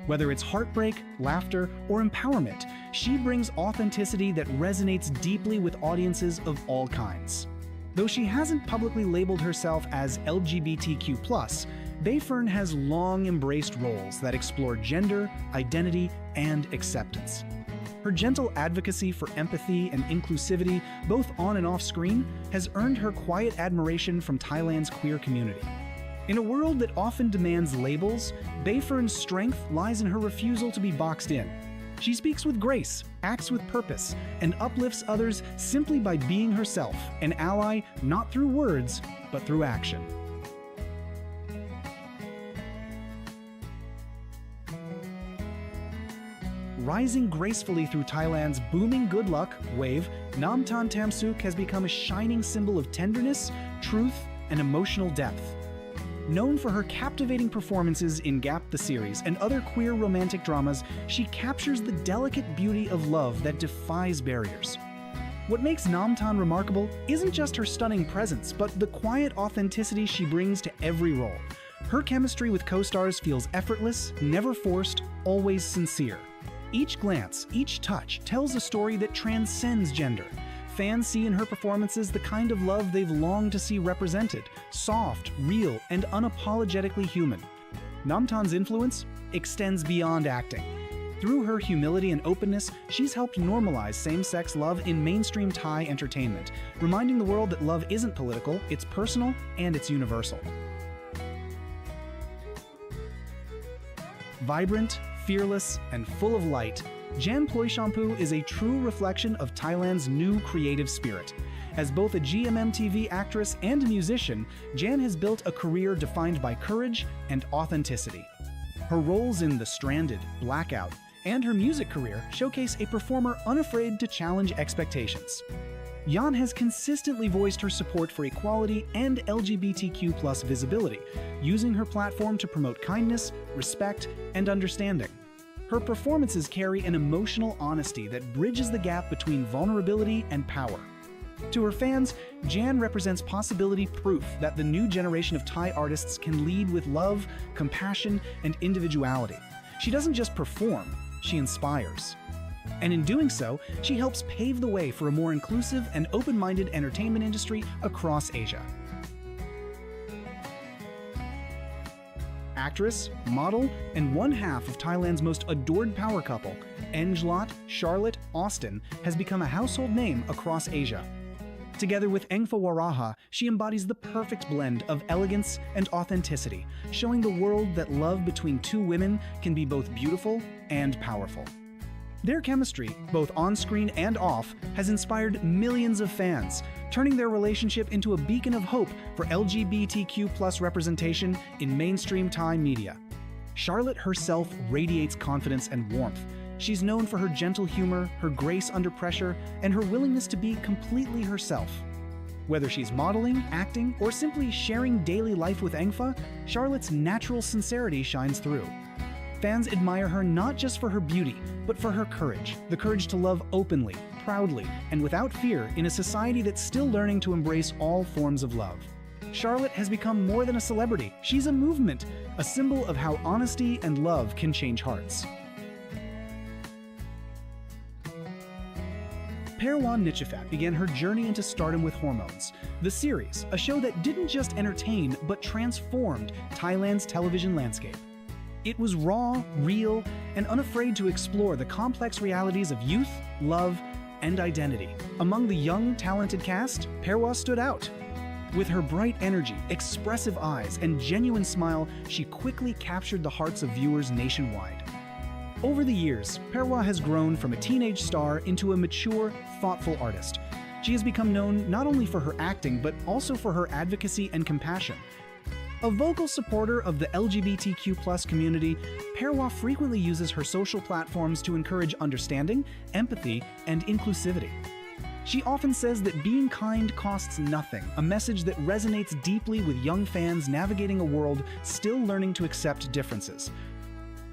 Whether it's heartbreak, laughter, or empowerment, she brings authenticity that resonates deeply with audiences of all kinds. Though she hasn't publicly labeled herself as LGBTQ+, Bayfern has long embraced roles that explore gender, identity, and acceptance. Her gentle advocacy for empathy and inclusivity, both on and off screen, has earned her quiet admiration from Thailand's queer community. In a world that often demands labels, Bayfern's strength lies in her refusal to be boxed in. She speaks with grace, acts with purpose, and uplifts others simply by being herself, an ally not through words, but through action. Rising gracefully through Thailand's booming good luck wave, Namtan Tamsuk has become a shining symbol of tenderness, truth, and emotional depth. Known for her captivating performances in Gap the series and other queer romantic dramas, she captures the delicate beauty of love that defies barriers. What makes Namtan remarkable isn't just her stunning presence, but the quiet authenticity she brings to every role. Her chemistry with co-stars feels effortless, never forced, always sincere. Each glance, each touch tells a story that transcends gender. Fans see in her performances the kind of love they've longed to see represented, soft, real, and unapologetically human. Namtan's influence extends beyond acting. Through her humility and openness, she's helped normalize same-sex love in mainstream Thai entertainment, reminding the world that love isn't political, it's personal, and it's universal. Vibrant, fearless, and full of light, Jan Ployshampu is a true reflection of Thailand's new creative spirit. As both a GMM-TV actress and a musician, Jan has built a career defined by courage and authenticity. Her roles in The Stranded, Blackout, and her music career showcase a performer unafraid to challenge expectations. Jan has consistently voiced her support for equality and LGBTQ+ visibility, using her platform to promote kindness, respect, and understanding. Her performances carry an emotional honesty that bridges the gap between vulnerability and power. To her fans, Jan represents possibility proof that the new generation of Thai artists can lead with love, compassion, and individuality. She doesn't just perform, she inspires. And in doing so, she helps pave the way for a more inclusive and open-minded entertainment industry across Asia. Actress, model, and one half of Thailand's most adored power couple, Engelot Charlotte Austin, has become a household name across Asia. Together with Engfa Waraha, she embodies the perfect blend of elegance and authenticity, showing the world that love between two women can be both beautiful and powerful. Their chemistry, both on-screen and off, has inspired millions of fans, turning their relationship into a beacon of hope for LGBTQ+ representation in mainstream Thai media. Charlotte herself radiates confidence and warmth. She's known for her gentle humor, her grace under pressure, and her willingness to be completely herself. Whether she's modeling, acting, or simply sharing daily life with Engfa, Charlotte's natural sincerity shines through. Fans admire her not just for her beauty, but for her courage, the courage to love openly, proudly, and without fear in a society that's still learning to embrace all forms of love. Charlotte has become more than a celebrity. She's a movement, a symbol of how honesty and love can change hearts. Perwan Nichafat began her journey into stardom with Hormones, the series, a show that didn't just entertain, but transformed Thailand's television landscape. It was raw, real, and unafraid to explore the complex realities of youth, love, and identity. Among the young, talented cast, Perwa stood out. With her bright energy, expressive eyes, and genuine smile, she quickly captured the hearts of viewers nationwide. Over the years, Perwa has grown from a teenage star into a mature, thoughtful artist. She has become known not only for her acting, but also for her advocacy and compassion. A vocal supporter of the LGBTQ+ community, Perwa frequently uses her social platforms to encourage understanding, empathy, and inclusivity. She often says that being kind costs nothing, a message that resonates deeply with young fans navigating a world still learning to accept differences.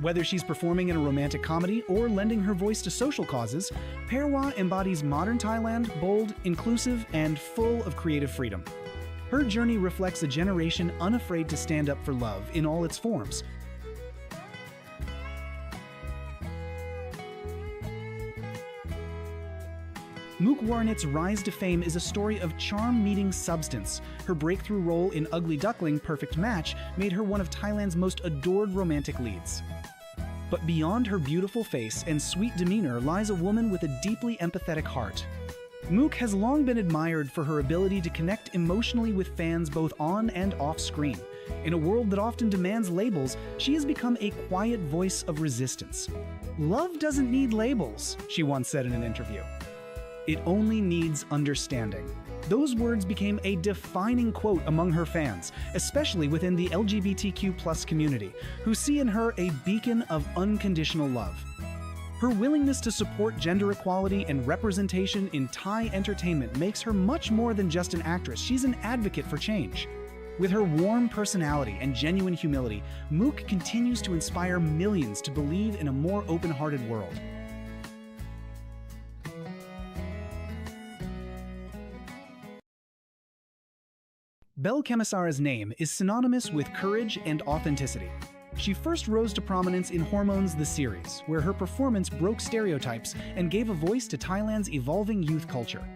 Whether she's performing in a romantic comedy or lending her voice to social causes, Perwa embodies modern Thailand, bold, inclusive, and full of creative freedom. Her journey reflects a generation unafraid to stand up for love in all its forms. Mook Warnit's rise to fame is a story of charm meeting substance. Her breakthrough role in Ugly Duckling: Perfect Match made her one of Thailand's most adored romantic leads. But beyond her beautiful face and sweet demeanor lies a woman with a deeply empathetic heart. Mook has long been admired for her ability to connect emotionally with fans both on and off screen. In a world that often demands labels, she has become a quiet voice of resistance. "Love doesn't need labels," she once said in an interview. "It only needs understanding." Those words became a defining quote among her fans, especially within the LGBTQ+ community, who see in her a beacon of unconditional love. Her willingness to support gender equality and representation in Thai entertainment makes her much more than just an actress. She's an advocate for change. With her warm personality and genuine humility, Mook continues to inspire millions to believe in a more open-hearted world. Belle Kemesara's name is synonymous with courage and authenticity. She first rose to prominence in Hormones the series, where her performance broke stereotypes and gave a voice to Thailand's evolving youth culture.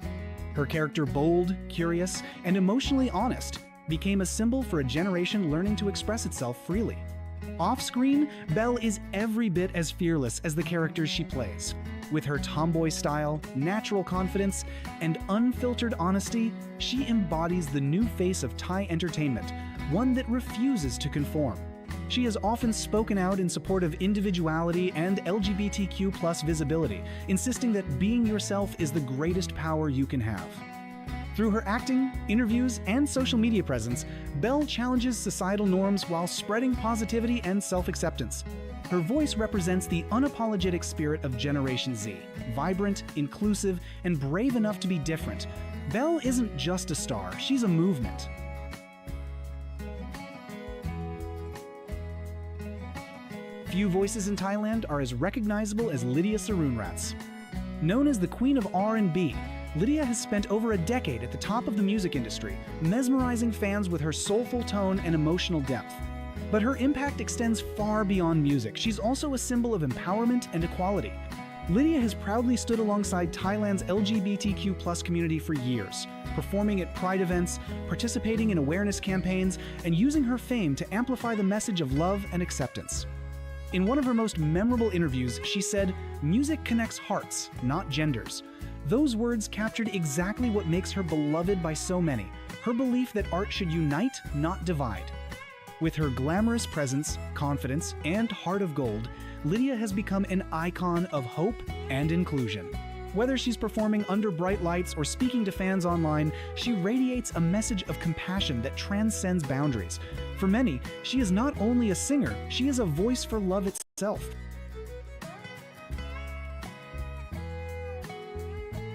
Her character, bold, curious, and emotionally honest, became a symbol for a generation learning to express itself freely. Off-screen, Belle is every bit as fearless as the characters she plays. With her tomboy style, natural confidence, and unfiltered honesty, she embodies the new face of Thai entertainment, one that refuses to conform. She has often spoken out in support of individuality and LGBTQ+ visibility, insisting that being yourself is the greatest power you can have. Through her acting, interviews, and social media presence, Belle challenges societal norms while spreading positivity and self-acceptance. Her voice represents the unapologetic spirit of Generation Z, vibrant, inclusive, and brave enough to be different. Belle isn't just a star, she's a movement. Few voices in Thailand are as recognizable as Lydia Sarunrats. Known as the Queen of R&B, Lydia has spent over a decade at the top of the music industry, mesmerizing fans with her soulful tone and emotional depth. But her impact extends far beyond music. She's also a symbol of empowerment and equality. Lydia has proudly stood alongside Thailand's LGBTQ+ community for years, performing at pride events, participating in awareness campaigns, and using her fame to amplify the message of love and acceptance. In one of her most memorable interviews, she said, "Music connects hearts, not genders." Those words captured exactly what makes her beloved by so many, her belief that art should unite, not divide. With her glamorous presence, confidence, and heart of gold, Lydia has become an icon of hope and inclusion. Whether she's performing under bright lights or speaking to fans online, she radiates a message of compassion that transcends boundaries. For many, she is not only a singer, she is a voice for love itself.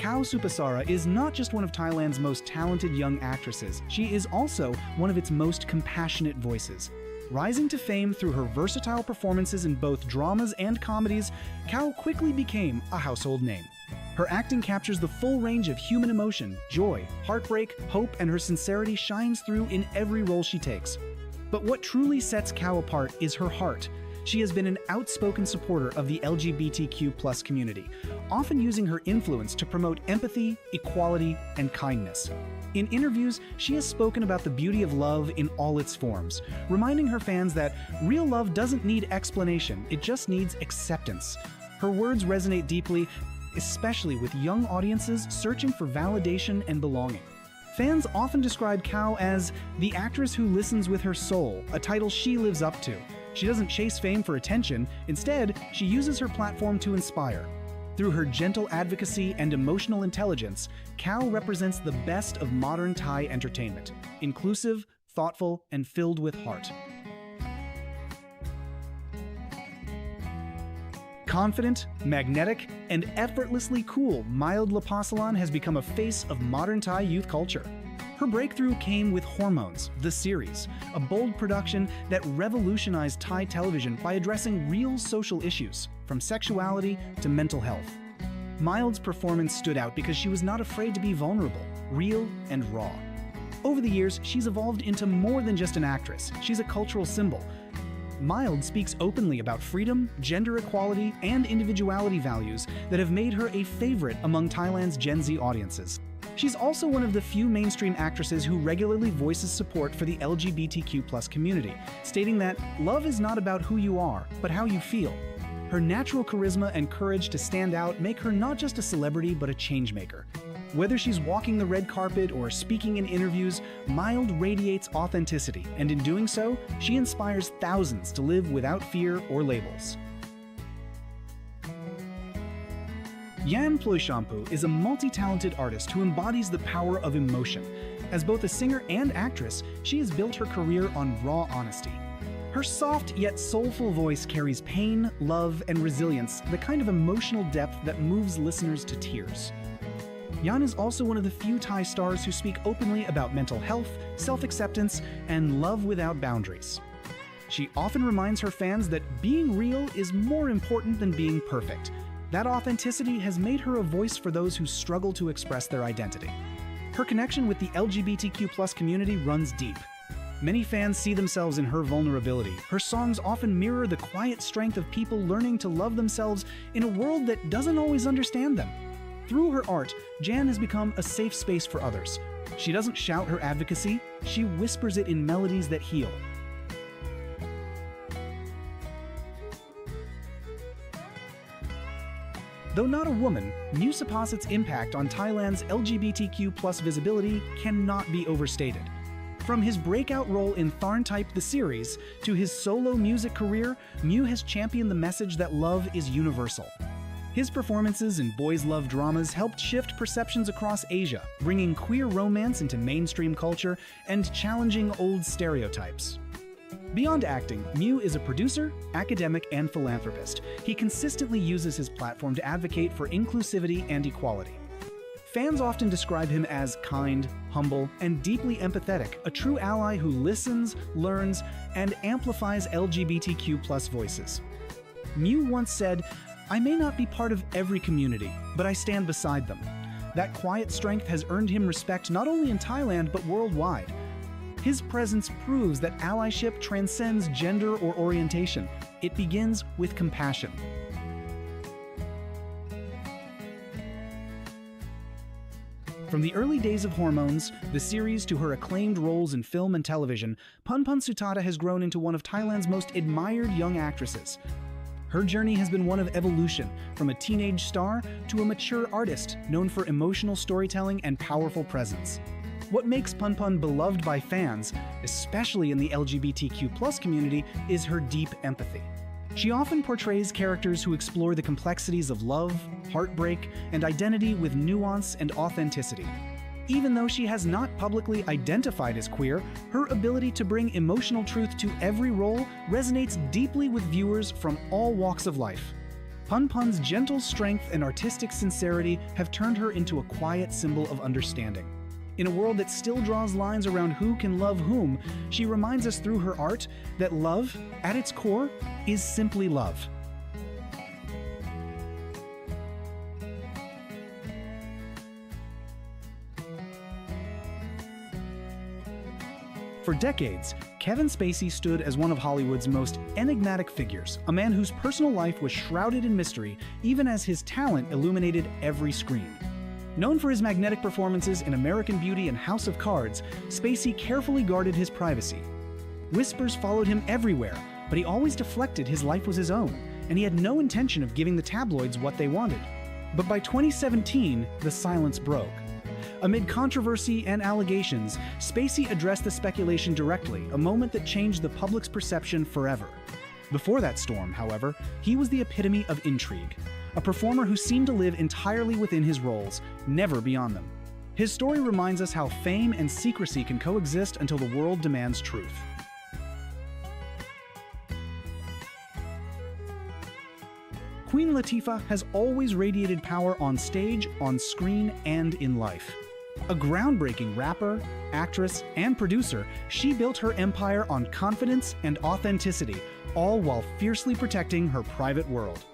Kao Supasara is not just one of Thailand's most talented young actresses, she is also one of its most compassionate voices. Rising to fame through her versatile performances in both dramas and comedies, Kao quickly became a household name. Her acting captures the full range of human emotion, joy, heartbreak, hope, and her sincerity shines through in every role she takes. But what truly sets Kao apart is her heart. She has been an outspoken supporter of the LGBTQ+ community, often using her influence to promote empathy, equality, and kindness. In interviews, she has spoken about the beauty of love in all its forms, reminding her fans that real love doesn't need explanation, it just needs acceptance. Her words resonate deeply, especially with young audiences searching for validation and belonging. Fans often describe Kao as the actress who listens with her soul, a title she lives up to. She doesn't chase fame for attention, instead, she uses her platform to inspire. Through her gentle advocacy and emotional intelligence, Kao represents the best of modern Thai entertainment, inclusive, thoughtful, and filled with heart. Confident, magnetic, and effortlessly cool, Mild Lapasalan has become a face of modern Thai youth culture. Her breakthrough came with Hormones, the series, a bold production that revolutionized Thai television by addressing real social issues, from sexuality to mental health. Mild's performance stood out because she was not afraid to be vulnerable, real, and raw. Over the years, she's evolved into more than just an actress. She's a cultural symbol. Mild speaks openly about freedom, gender equality, and individuality values that have made her a favorite among Thailand's Gen Z audiences. She's also one of the few mainstream actresses who regularly voices support for the LGBTQ+ community, stating that love is not about who you are, but how you feel. Her natural charisma and courage to stand out make her not just a celebrity but a changemaker. Whether she's walking the red carpet or speaking in interviews, Mild radiates authenticity, and in doing so, she inspires thousands to live without fear or labels. Yan Ployshampu is a multi-talented artist who embodies the power of emotion. As both a singer and actress, she has built her career on raw honesty. Her soft yet soulful voice carries pain, love, and resilience, the kind of emotional depth that moves listeners to tears. Yan is also one of the few Thai stars who speak openly about mental health, self-acceptance, and love without boundaries. She often reminds her fans that being real is more important than being perfect. That authenticity has made her a voice for those who struggle to express their identity. Her connection with the LGBTQ+ community runs deep. Many fans see themselves in her vulnerability. Her songs often mirror the quiet strength of people learning to love themselves in a world that doesn't always understand them. Through her art, Jan has become a safe space for others. She doesn't shout her advocacy, she whispers it in melodies that heal. Though not a woman, Musapasit's impact on Thailand's LGBTQ+ visibility cannot be overstated. From his breakout role in Tharntype the series to his solo music career, Mew has championed the message that love is universal. His performances in boys' love dramas helped shift perceptions across Asia, bringing queer romance into mainstream culture and challenging old stereotypes. Beyond acting, Mew is a producer, academic, and philanthropist. He consistently uses his platform to advocate for inclusivity and equality. Fans often describe him as kind, humble, and deeply empathetic, a true ally who listens, learns, and amplifies LGBTQ+ voices. Mew once said, "I may not be part of every community, but I stand beside them." That quiet strength has earned him respect not only in Thailand but worldwide. His presence proves that allyship transcends gender or orientation. It begins with compassion. From the early days of Hormones, the series, to her acclaimed roles in film and television, Punpun Sutata has grown into one of Thailand's most admired young actresses. Her journey has been one of evolution, from a teenage star to a mature artist known for emotional storytelling and powerful presence. What makes Punpun beloved by fans, especially in the LGBTQ+ community, is her deep empathy. She often portrays characters who explore the complexities of love, heartbreak, and identity with nuance and authenticity. Even though she has not publicly identified as queer, her ability to bring emotional truth to every role resonates deeply with viewers from all walks of life. Punpun's gentle strength and artistic sincerity have turned her into a quiet symbol of understanding. In a world that still draws lines around who can love whom, she reminds us through her art that love, at its core, is simply love. For decades, Kevin Spacey stood as one of Hollywood's most enigmatic figures, a man whose personal life was shrouded in mystery, even as his talent illuminated every screen. Known for his magnetic performances in American Beauty and House of Cards, Spacey carefully guarded his privacy. Whispers followed him everywhere, but he always deflected his life was his own, and he had no intention of giving the tabloids what they wanted. But by 2017, the silence broke. Amid controversy and allegations, Spacey addressed the speculation directly, a moment that changed the public's perception forever. Before that storm, however, he was the epitome of intrigue. A performer who seemed to live entirely within his roles, never beyond them. His story reminds us how fame and secrecy can coexist until the world demands truth. Queen Latifah has always radiated power on stage, on screen, and in life. A groundbreaking rapper, actress, and producer, she built her empire on confidence and authenticity, all while fiercely protecting her private world.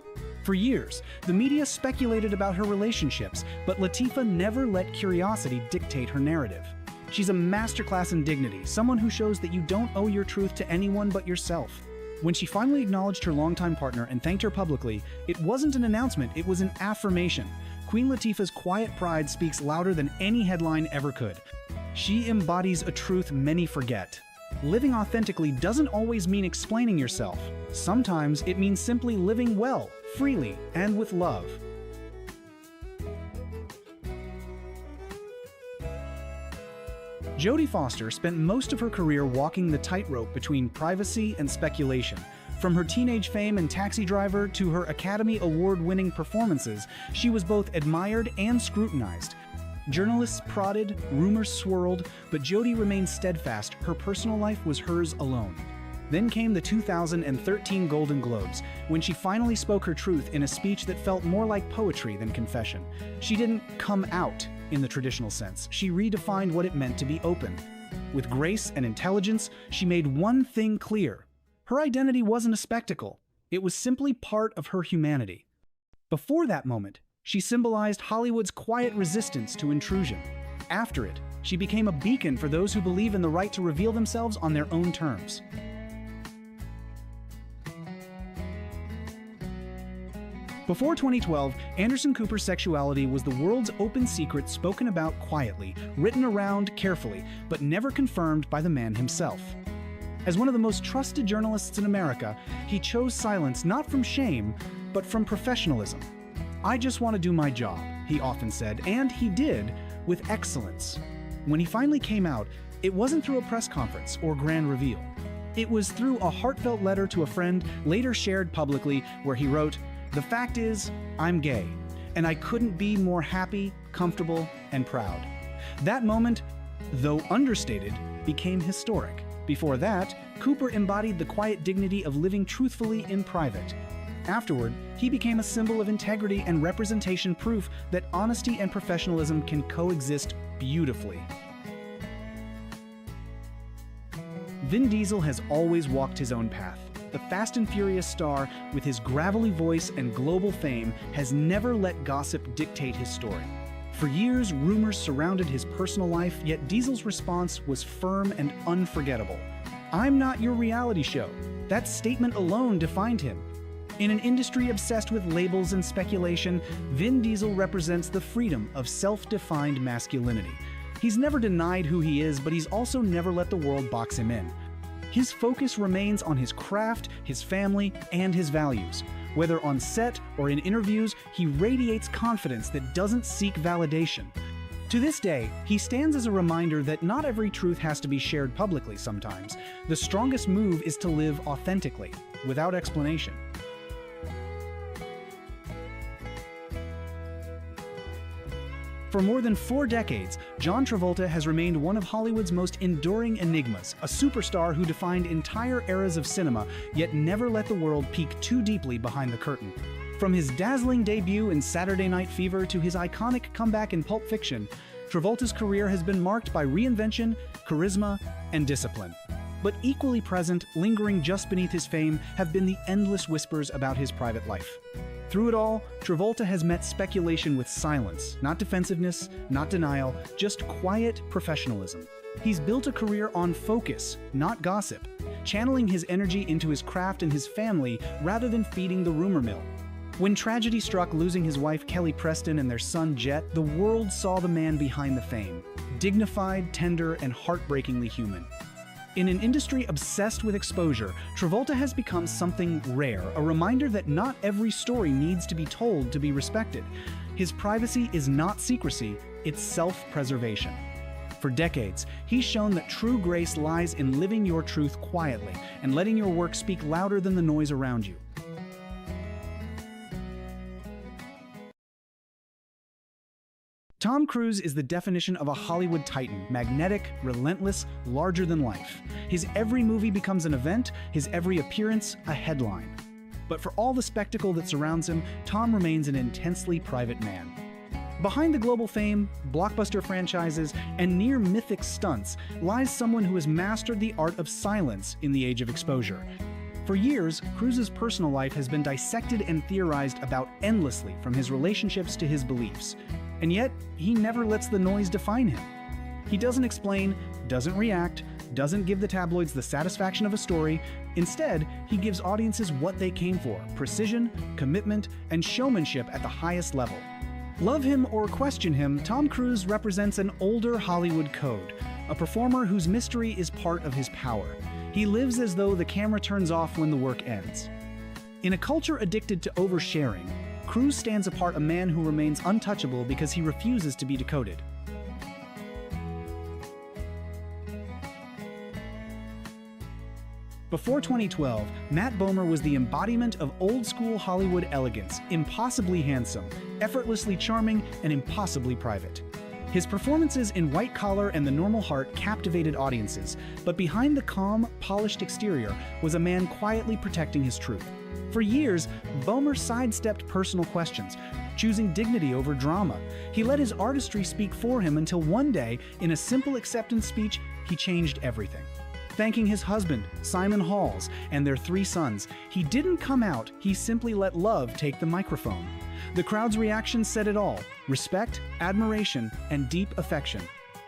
For years, the media speculated about her relationships, but Latifah never let curiosity dictate her narrative. She's a masterclass in dignity, someone who shows that you don't owe your truth to anyone but yourself. When she finally acknowledged her longtime partner and thanked her publicly, it wasn't an announcement, it was an affirmation. Queen Latifah's quiet pride speaks louder than any headline ever could. She embodies a truth many forget. Living authentically doesn't always mean explaining yourself. Sometimes it means simply living well, freely, and with love. Jodie Foster spent most of her career walking the tightrope between privacy and speculation. From her teenage fame in Taxi Driver to her Academy Award-winning performances, she was both admired and scrutinized. Journalists prodded, rumors swirled, but Jodie remained steadfast. Her personal life was hers alone. Then came the 2013 Golden Globes, when she finally spoke her truth in a speech that felt more like poetry than confession. She didn't come out in the traditional sense. She redefined what it meant to be open. With grace and intelligence, she made one thing clear. Her identity wasn't a spectacle. It was simply part of her humanity. Before that moment, she symbolized Hollywood's quiet resistance to intrusion. After it, she became a beacon for those who believe in the right to reveal themselves on their own terms. Before 2012, Anderson Cooper's sexuality was the world's open secret, spoken about quietly, written around carefully, but never confirmed by the man himself. As one of the most trusted journalists in America, he chose silence not from shame, but from professionalism. "I just want to do my job," he often said, and he did, with excellence. When he finally came out, it wasn't through a press conference or grand reveal. It was through a heartfelt letter to a friend, later shared publicly, where he wrote, "The fact is, I'm gay, and I couldn't be more happy, comfortable, and proud." That moment, though understated, became historic. Before that, Cooper embodied the quiet dignity of living truthfully in private. Afterward, he became a symbol of integrity and representation, proof that honesty and professionalism can coexist beautifully. Vin Diesel has always walked his own path. The Fast and Furious star, with his gravelly voice and global fame, has never let gossip dictate his story. For years, rumors surrounded his personal life, yet Diesel's response was firm and unforgettable. "I'm not your reality show." That statement alone defined him. In an industry obsessed with labels and speculation, Vin Diesel represents the freedom of self-defined masculinity. He's never denied who he is, but he's also never let the world box him in. His focus remains on his craft, his family, and his values. Whether on set or in interviews, he radiates confidence that doesn't seek validation. To this day, he stands as a reminder that not every truth has to be shared publicly sometimes. The strongest move is to live authentically, without explanation. For more than 4 decades, John Travolta has remained one of Hollywood's most enduring enigmas, a superstar who defined entire eras of cinema, yet never let the world peek too deeply behind the curtain. From his dazzling debut in Saturday Night Fever to his iconic comeback in Pulp Fiction, Travolta's career has been marked by reinvention, charisma, and discipline. But equally present, lingering just beneath his fame, have been the endless whispers about his private life. Through it all, Travolta has met speculation with silence, not defensiveness, not denial, just quiet professionalism. He's built a career on focus, not gossip, channeling his energy into his craft and his family rather than feeding the rumor mill. When tragedy struck, losing his wife Kelly Preston and their son Jet, the world saw the man behind the fame, dignified, tender, and heartbreakingly human. In an industry obsessed with exposure, Travolta has become something rare, a reminder that not every story needs to be told to be respected. His privacy is not secrecy, it's self-preservation. For decades, he's shown that true grace lies in living your truth quietly and letting your work speak louder than the noise around you. Tom Cruise is the definition of a Hollywood titan, magnetic, relentless, larger than life. His every movie becomes an event, his every appearance a headline. But for all the spectacle that surrounds him, Tom remains an intensely private man. Behind the global fame, blockbuster franchises, and near-mythic stunts lies someone who has mastered the art of silence in the age of exposure. For years, Cruise's personal life has been dissected and theorized about endlessly, from his relationships to his beliefs. And yet, he never lets the noise define him. He doesn't explain, doesn't react, doesn't give the tabloids the satisfaction of a story. Instead, he gives audiences what they came for: precision, commitment, and showmanship at the highest level. Love him or question him, Tom Cruise represents an older Hollywood code. a performer whose mystery is part of his power. He lives as though the camera turns off when the work ends. In a culture addicted to oversharing, Cruz stands apart a man who remains untouchable because he refuses to be decoded. Before 2012, Matt Bomer was the embodiment of old-school Hollywood elegance, impossibly handsome, effortlessly charming, and impossibly private. His performances in White Collar and The Normal Heart captivated audiences, but behind the calm, polished exterior was a man quietly protecting his truth. For years, Bomer sidestepped personal questions, choosing dignity over drama. He let his artistry speak for him until one day, in a simple acceptance speech, he changed everything. Thanking his husband, Simon Halls, and their 3 sons, he didn't come out, he simply let love take the microphone. The crowd's reaction said it all: respect, admiration, and deep affection.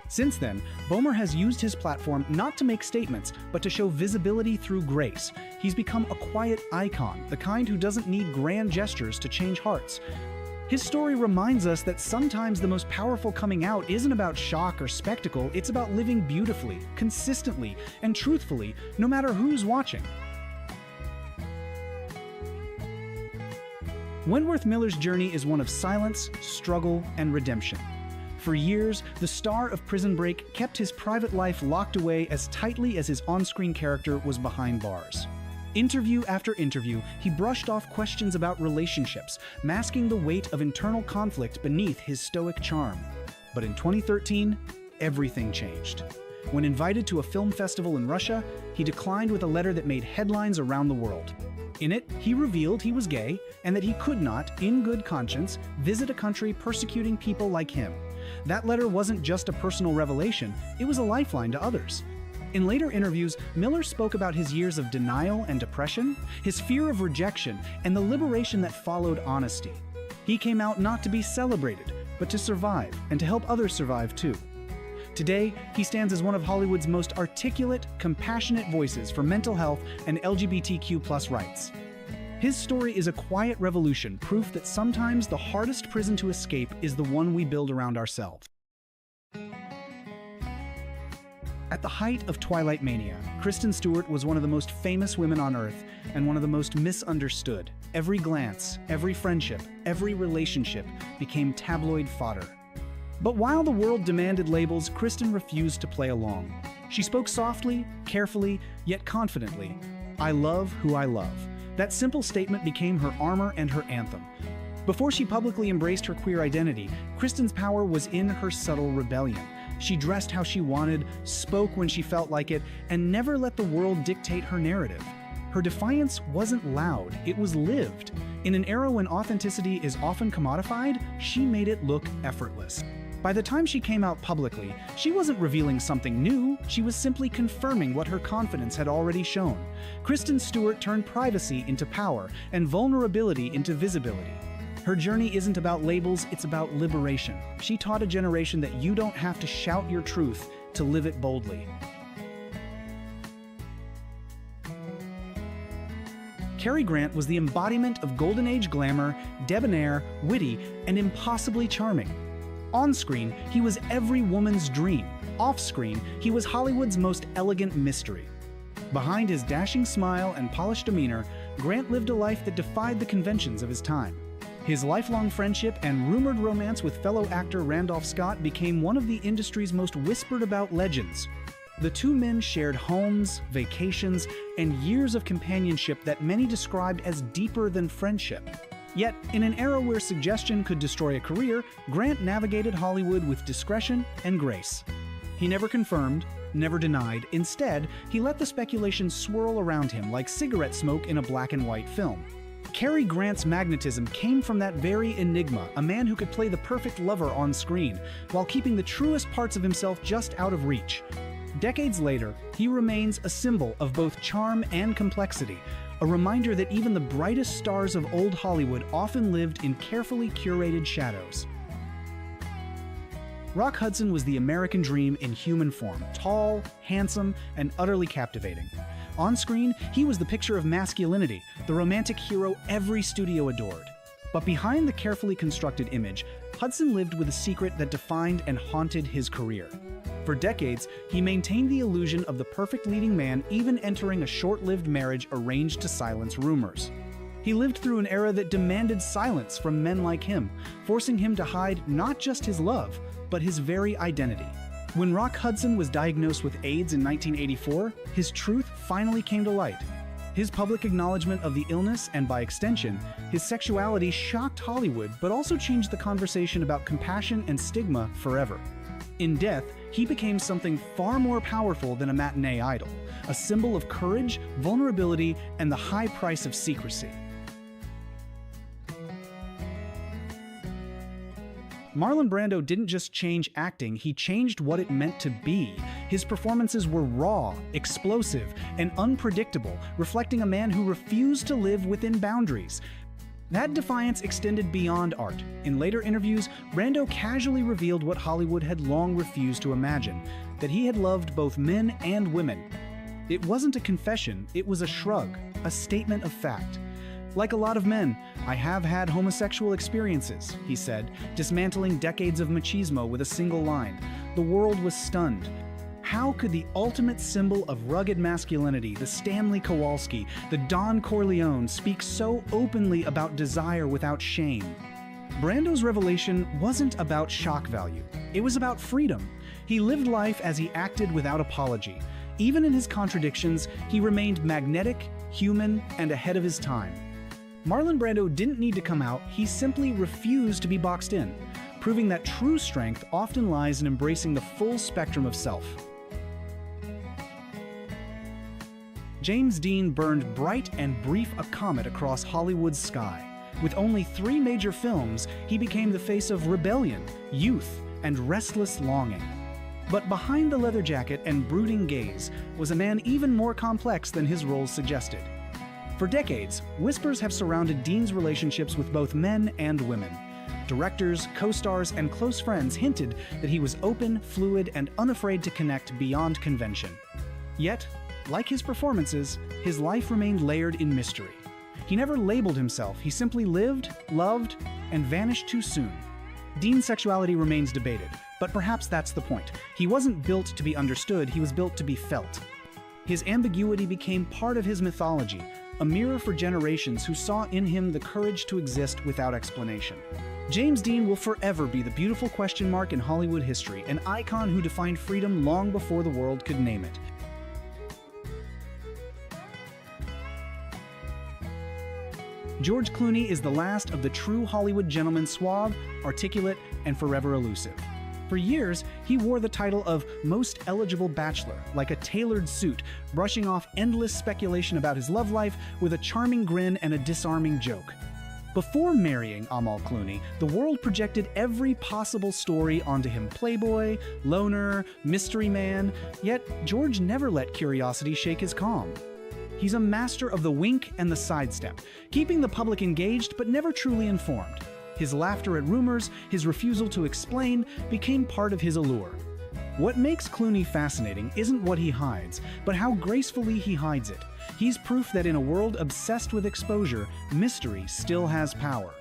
Since then, Bomer has used his platform not to make statements, but to show visibility through grace. He's become a quiet icon, the kind who doesn't need grand gestures to change hearts. His story reminds us that sometimes the most powerful coming out isn't about shock or spectacle, it's about living beautifully, consistently, and truthfully, no matter who's watching. Wentworth Miller's journey is one of silence, struggle, and redemption. For years, the star of Prison Break kept his private life locked away as tightly as his on-screen character was behind bars. Interview after interview, he brushed off questions about relationships, masking the weight of internal conflict beneath his stoic charm. But in 2013, everything changed. When invited to a film festival in Russia, he declined with a letter that made headlines around the world. In it, he revealed he was gay and that he could not, in good conscience, visit a country persecuting people like him. That letter wasn't just a personal revelation, it was a lifeline to others. In later interviews, Miller spoke about his years of denial and depression, his fear of rejection, and the liberation that followed honesty. He came out not to be celebrated, but to survive, and to help others survive too. Today, he stands as one of Hollywood's most articulate, compassionate voices for mental health and LGBTQ+ rights. His story is a quiet revolution, proof that sometimes the hardest prison to escape is the one we build around ourselves. At the height of Twilight mania, Kristen Stewart was one of the most famous women on Earth and one of the most misunderstood. Every glance, every friendship, every relationship became tabloid fodder. But while the world demanded labels, Kristen refused to play along. She spoke softly, carefully, yet confidently. "I love who I love." That simple statement became her armor and her anthem. Before she publicly embraced her queer identity, Kristen's power was in her subtle rebellion. She dressed how she wanted, spoke when she felt like it, and never let the world dictate her narrative. Her defiance wasn't loud, it was lived. In an era when authenticity is often commodified, she made it look effortless. By the time she came out publicly, she wasn't revealing something new, she was simply confirming what her confidence had already shown. Kristen Stewart turned privacy into power and vulnerability into visibility. Her journey isn't about labels, it's about liberation. She taught a generation that you don't have to shout your truth to live it boldly. Cary Grant was the embodiment of Golden Age glamour, debonair, witty, and impossibly charming. On-screen, he was every woman's dream. Off-screen, he was Hollywood's most elegant mystery. Behind his dashing smile and polished demeanor, Grant lived a life that defied the conventions of his time. His lifelong friendship and rumored romance with fellow actor Randolph Scott became one of the industry's most whispered-about legends. The two men shared homes, vacations, and years of companionship that many described as deeper than friendship. Yet, in an era where suggestion could destroy a career, Grant navigated Hollywood with discretion and grace. He never confirmed, never denied. Instead, he let the speculation swirl around him like cigarette smoke in a black and white film. Cary Grant's magnetism came from that very enigma, a man who could play the perfect lover on screen, while keeping the truest parts of himself just out of reach. Decades later, he remains a symbol of both charm and complexity, a reminder that even the brightest stars of old Hollywood often lived in carefully curated shadows. Rock Hudson was the American dream in human form, tall, handsome, and utterly captivating. On screen, he was the picture of masculinity, the romantic hero every studio adored. But behind the carefully constructed image, Hudson lived with a secret that defined and haunted his career. For decades, he maintained the illusion of the perfect leading man, even entering a short-lived marriage arranged to silence rumors. He lived through an era that demanded silence from men like him, forcing him to hide not just his love, but his very identity. When Rock Hudson was diagnosed with AIDS in 1984, his truth finally came to light. His public acknowledgement of the illness, and by extension, his sexuality, shocked Hollywood, but also changed the conversation about compassion and stigma forever. In death, he became something far more powerful than a matinee idol, a symbol of courage, vulnerability, and the high price of secrecy. Marlon Brando didn't just change acting, he changed what it meant to be. His performances were raw, explosive, and unpredictable, reflecting a man who refused to live within boundaries. That defiance extended beyond art. In later interviews, Brando casually revealed what Hollywood had long refused to imagine, that he had loved both men and women. It wasn't a confession, it was a shrug, a statement of fact. Like a lot of men, I have had homosexual experiences, he said, dismantling decades of machismo with a single line. The world was stunned. How could the ultimate symbol of rugged masculinity, the Stanley Kowalski, the Don Corleone, speak so openly about desire without shame? Brando's revelation wasn't about shock value. It was about freedom. He lived life as he acted without apology. Even in his contradictions, he remained magnetic, human, and ahead of his time. Marlon Brando didn't need to come out, he simply refused to be boxed in, proving that true strength often lies in embracing the full spectrum of self. James Dean burned bright and brief a comet across Hollywood's sky. With only 3 major films, he became the face of rebellion, youth, and restless longing. But behind the leather jacket and brooding gaze was a man even more complex than his roles suggested. For decades, whispers have surrounded Dean's relationships with both men and women. Directors, co-stars, and close friends hinted that he was open, fluid, and unafraid to connect beyond convention. Yet, like his performances, his life remained layered in mystery. He never labeled himself, he simply lived, loved, and vanished too soon. Dean's sexuality remains debated, but perhaps that's the point. He wasn't built to be understood, he was built to be felt. His ambiguity became part of his mythology, a mirror for generations who saw in him the courage to exist without explanation. James Dean will forever be the beautiful question mark in Hollywood history, an icon who defined freedom long before the world could name it. George Clooney is the last of the true Hollywood gentlemen, suave, articulate, and forever elusive. For years, he wore the title of Most Eligible Bachelor, like a tailored suit, brushing off endless speculation about his love life with a charming grin and a disarming joke. Before marrying Amal Clooney, the world projected every possible story onto him: playboy, loner, mystery man, yet George never let curiosity shake his calm. He's a master of the wink and the sidestep, keeping the public engaged but never truly informed. His laughter at rumors, his refusal to explain, became part of his allure. What makes Clooney fascinating isn't what he hides, but how gracefully he hides it. He's proof that in a world obsessed with exposure, mystery still has power.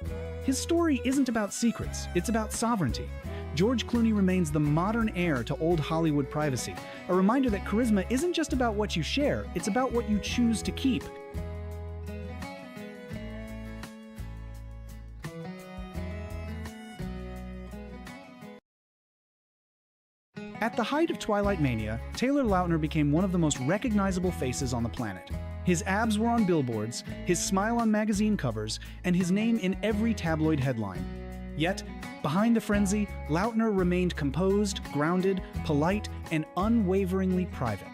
His story isn't about secrets, it's about sovereignty. George Clooney remains the modern heir to old Hollywood privacy, a reminder that charisma isn't just about what you share, it's about what you choose to keep. At the height of Twilight Mania, Taylor Lautner became one of the most recognizable faces on the planet. His abs were on billboards, his smile on magazine covers, and his name in every tabloid headline. Yet, behind the frenzy, Lautner remained composed, grounded, polite, and unwaveringly private.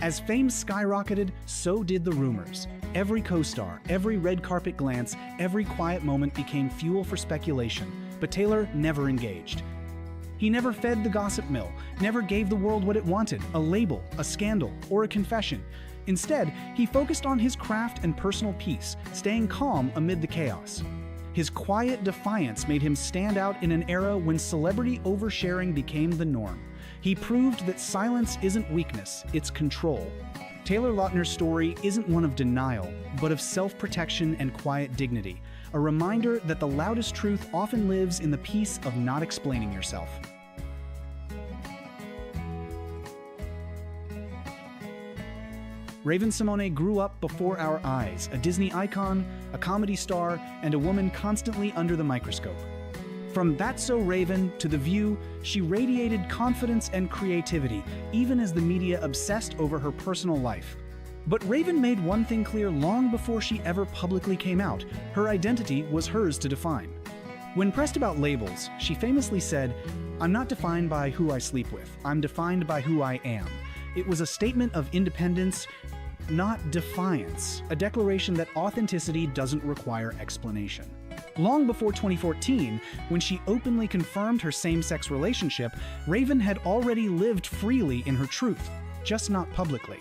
As fame skyrocketed, so did the rumors. Every co-star, every red carpet glance, every quiet moment became fuel for speculation, but Taylor never engaged. He never fed the gossip mill, never gave the world what it wanted, a label, a scandal, or a confession. Instead, he focused on his craft and personal peace, staying calm amid the chaos. His quiet defiance made him stand out in an era when celebrity oversharing became the norm. He proved that silence isn't weakness, it's control. Taylor Lautner's story isn't one of denial, but of self-protection and quiet dignity, a reminder that the loudest truth often lives in the peace of not explaining yourself. Raven-Symoné grew up before our eyes, a Disney icon, a comedy star, and a woman constantly under the microscope. From That's So Raven to The View, she radiated confidence and creativity, even as the media obsessed over her personal life. But Raven made one thing clear long before she ever publicly came out: her identity was hers to define. When pressed about labels, she famously said, "I'm not defined by who I sleep with, I'm defined by who I am." It was a statement of independence, not defiance, a declaration that authenticity doesn't require explanation. Long before 2014, when she openly confirmed her same-sex relationship, Raven had already lived freely in her truth, just not publicly.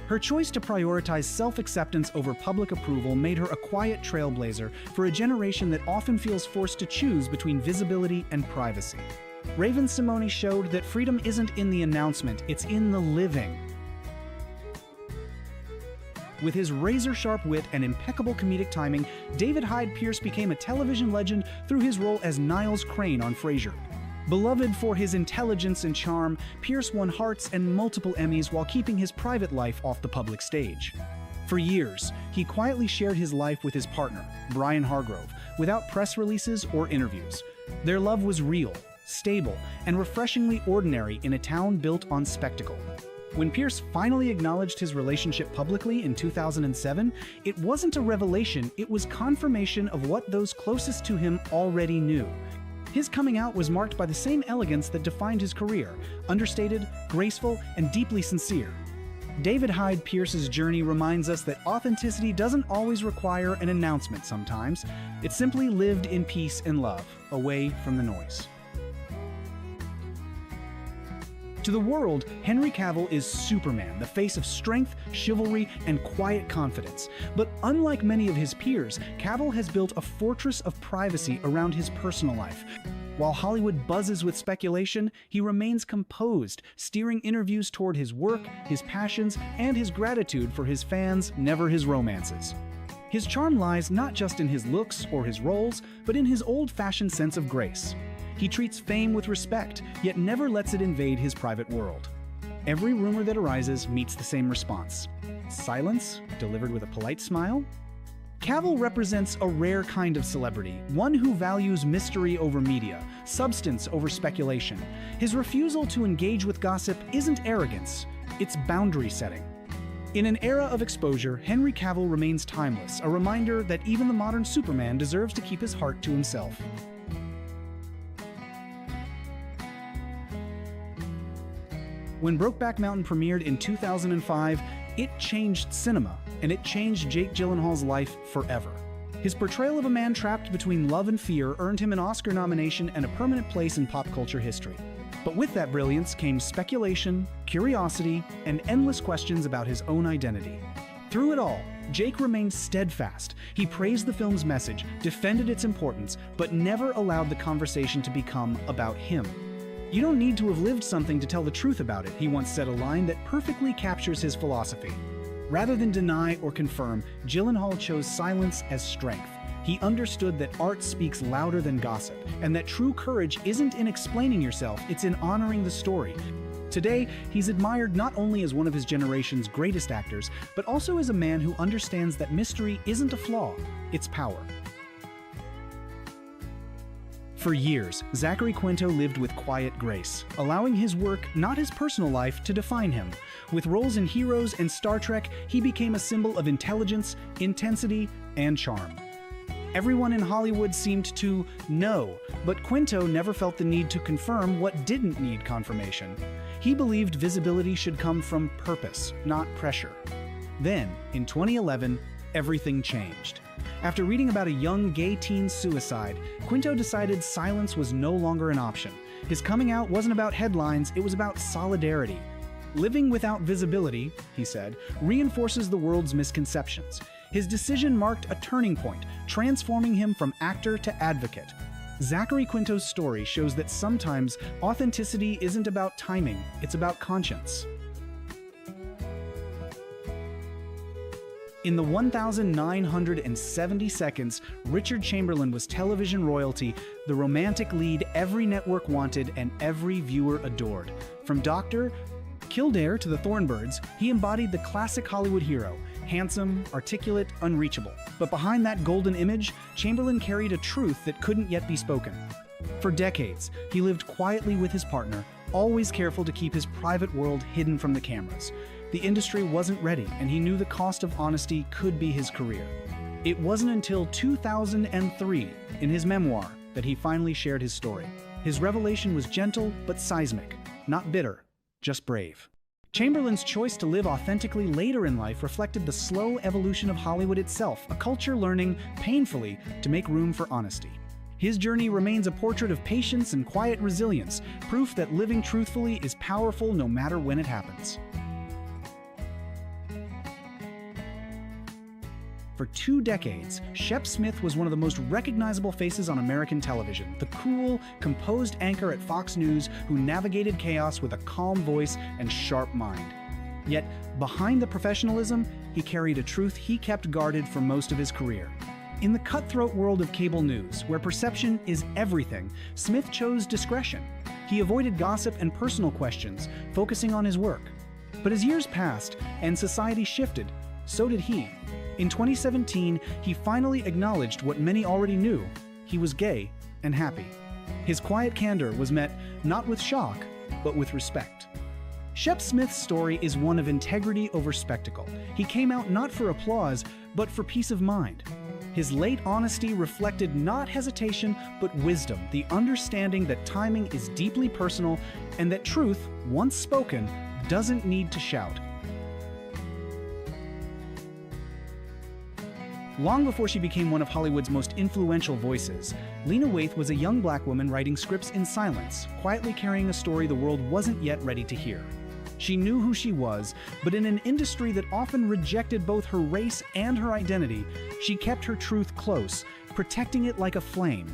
Her choice to prioritize self-acceptance over public approval made her a quiet trailblazer for a generation that often feels forced to choose between visibility and privacy. Raven-Symoné showed that freedom isn't in the announcement, it's in the living. With his razor-sharp wit and impeccable comedic timing, David Hyde Pierce became a television legend through his role as Niles Crane on Frasier. Beloved for his intelligence and charm, Pierce won hearts and multiple Emmys while keeping his private life off the public stage. For years, he quietly shared his life with his partner, Brian Hargrove, without press releases or interviews. Their love was real, stable, and refreshingly ordinary in a town built on spectacle. When Pierce finally acknowledged his relationship publicly in 2007, it wasn't a revelation, it was confirmation of what those closest to him already knew. His coming out was marked by the same elegance that defined his career: understated, graceful, and deeply sincere. David Hyde Pierce's journey reminds us that authenticity doesn't always require an announcement sometimes. It's simply lived in peace and love, away from the noise. To the world, Henry Cavill is Superman, the face of strength, chivalry, and quiet confidence. But unlike many of his peers, Cavill has built a fortress of privacy around his personal life. While Hollywood buzzes with speculation, he remains composed, steering interviews toward his work, his passions, and his gratitude for his fans, never his romances. His charm lies not just in his looks or his roles, but in his old-fashioned sense of grace. He treats fame with respect, yet never lets it invade his private world. Every rumor that arises meets the same response: silence, delivered with a polite smile. Cavill represents a rare kind of celebrity, one who values mystery over media, substance over speculation. His refusal to engage with gossip isn't arrogance, it's boundary setting. In an era of exposure, Henry Cavill remains timeless, a reminder that even the modern Superman deserves to keep his heart to himself. When Brokeback Mountain premiered in 2005, it changed cinema, and it changed Jake Gyllenhaal's life forever. His portrayal of a man trapped between love and fear earned him an Oscar nomination and a permanent place in pop culture history. But with that brilliance came speculation, curiosity, and endless questions about his own identity. Through it all, Jake remained steadfast. He praised the film's message, defended its importance, but never allowed the conversation to become about him. "You don't need to have lived something to tell the truth about it," he once said, a line that perfectly captures his philosophy. Rather than deny or confirm, Gyllenhaal chose silence as strength. He understood that art speaks louder than gossip, and that true courage isn't in explaining yourself, it's in honoring the story. Today, he's admired not only as one of his generation's greatest actors, but also as a man who understands that mystery isn't a flaw, it's power. For years, Zachary Quinto lived with quiet grace, allowing his work, not his personal life, to define him. With roles in Heroes and Star Trek, he became a symbol of intelligence, intensity, and charm. Everyone in Hollywood seemed to know, but Quinto never felt the need to confirm what didn't need confirmation. He believed visibility should come from purpose, not pressure. Then, in 2011, everything changed. After reading about a young gay teen's suicide, Quinto decided silence was no longer an option. His coming out wasn't about headlines, it was about solidarity. "Living without visibility," he said, "reinforces the world's misconceptions." His decision marked a turning point, transforming him from actor to advocate. Zachary Quinto's story shows that sometimes authenticity isn't about timing, it's about conscience. In the 1,970 seconds, Richard Chamberlain was television royalty, the romantic lead every network wanted and every viewer adored. From Dr. Kildare to the Thornbirds, he embodied the classic Hollywood hero, handsome, articulate, unreachable. But behind that golden image, Chamberlain carried a truth that couldn't yet be spoken. For decades, he lived quietly with his partner, always careful to keep his private world hidden from the cameras. The industry wasn't ready, and he knew the cost of honesty could be his career. It wasn't until 2003, in his memoir, that he finally shared his story. His revelation was gentle but seismic, not bitter, just brave. Chamberlain's choice to live authentically later in life reflected the slow evolution of Hollywood itself, a culture learning, painfully, to make room for honesty. His journey remains a portrait of patience and quiet resilience, proof that living truthfully is powerful no matter when it happens. For 2 decades, Shep Smith was one of the most recognizable faces on American television, the cool, composed anchor at Fox News who navigated chaos with a calm voice and sharp mind. Yet, behind the professionalism, he carried a truth he kept guarded for most of his career. In the cutthroat world of cable news, where perception is everything, Smith chose discretion. He avoided gossip and personal questions, focusing on his work. But as years passed and society shifted, so did he. In 2017, he finally acknowledged what many already knew: he was gay and happy. His quiet candor was met not with shock, but with respect. Shep Smith's story is one of integrity over spectacle. He came out not for applause, but for peace of mind. His late honesty reflected not hesitation, but wisdom, the understanding that timing is deeply personal and that truth, once spoken, doesn't need to shout. Long before she became one of Hollywood's most influential voices, Lena Waithe was a young black woman writing scripts in silence, quietly carrying a story the world wasn't yet ready to hear. She knew who she was, but in an industry that often rejected both her race and her identity, she kept her truth close, protecting it like a flame.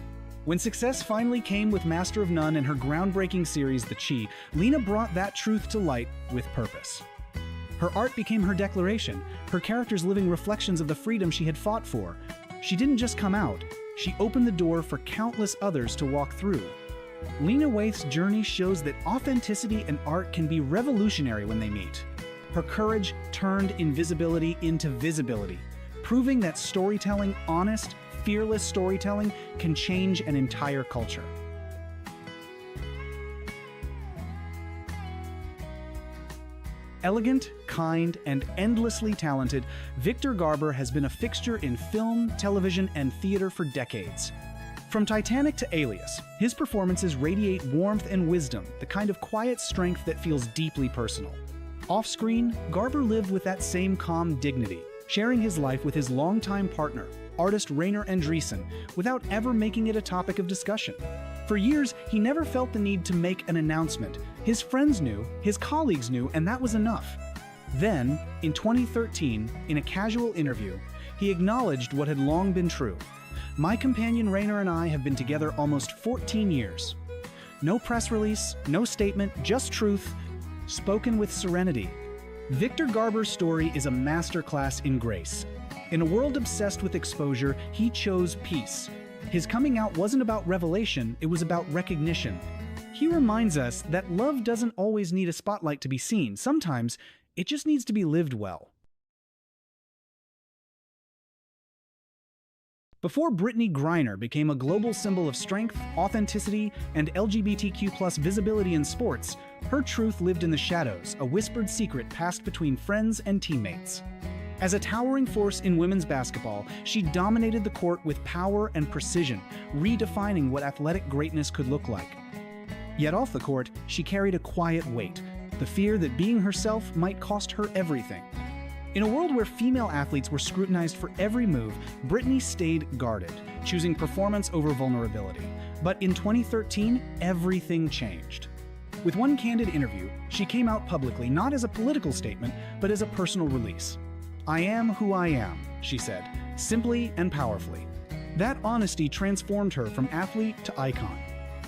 When success finally came with Master of None and her groundbreaking series, The Chi, Lena brought that truth to light with purpose. Her art became her declaration, her characters living reflections of the freedom she had fought for. She didn't just come out, she opened the door for countless others to walk through. Lena Waithe's journey shows that authenticity and art can be revolutionary when they meet. Her courage turned invisibility into visibility, proving that storytelling, honest, fearless storytelling, can change an entire culture. Elegant, kind, and endlessly talented, Victor Garber has been a fixture in film, television, and theater for decades. From Titanic to Alias, his performances radiate warmth and wisdom, the kind of quiet strength that feels deeply personal. Off-screen, Garber lived with that same calm dignity, sharing his life with his longtime partner, artist Rainer Andreessen, without ever making it a topic of discussion. For years, he never felt the need to make an announcement. His friends knew, his colleagues knew, and that was enough. Then, in 2013, in a casual interview, he acknowledged what had long been true. "My companion Rainer and I have been together almost 14 years. No press release, no statement, just truth, spoken with serenity." Victor Garber's story is a masterclass in grace. In a world obsessed with exposure, he chose peace. His coming out wasn't about revelation, it was about recognition. He reminds us that love doesn't always need a spotlight to be seen. Sometimes, it just needs to be lived well. Before Brittney Griner became a global symbol of strength, authenticity, and LGBTQ+ visibility in sports, her truth lived in the shadows, a whispered secret passed between friends and teammates. As a towering force in women's basketball, she dominated the court with power and precision, redefining what athletic greatness could look like. Yet off the court, she carried a quiet weight, the fear that being herself might cost her everything. In a world where female athletes were scrutinized for every move, Brittney stayed guarded, choosing performance over vulnerability. But in 2013, everything changed. With one candid interview, she came out publicly not as a political statement, but as a personal release. "I am who I am," she said, simply and powerfully. That honesty transformed her from athlete to icon.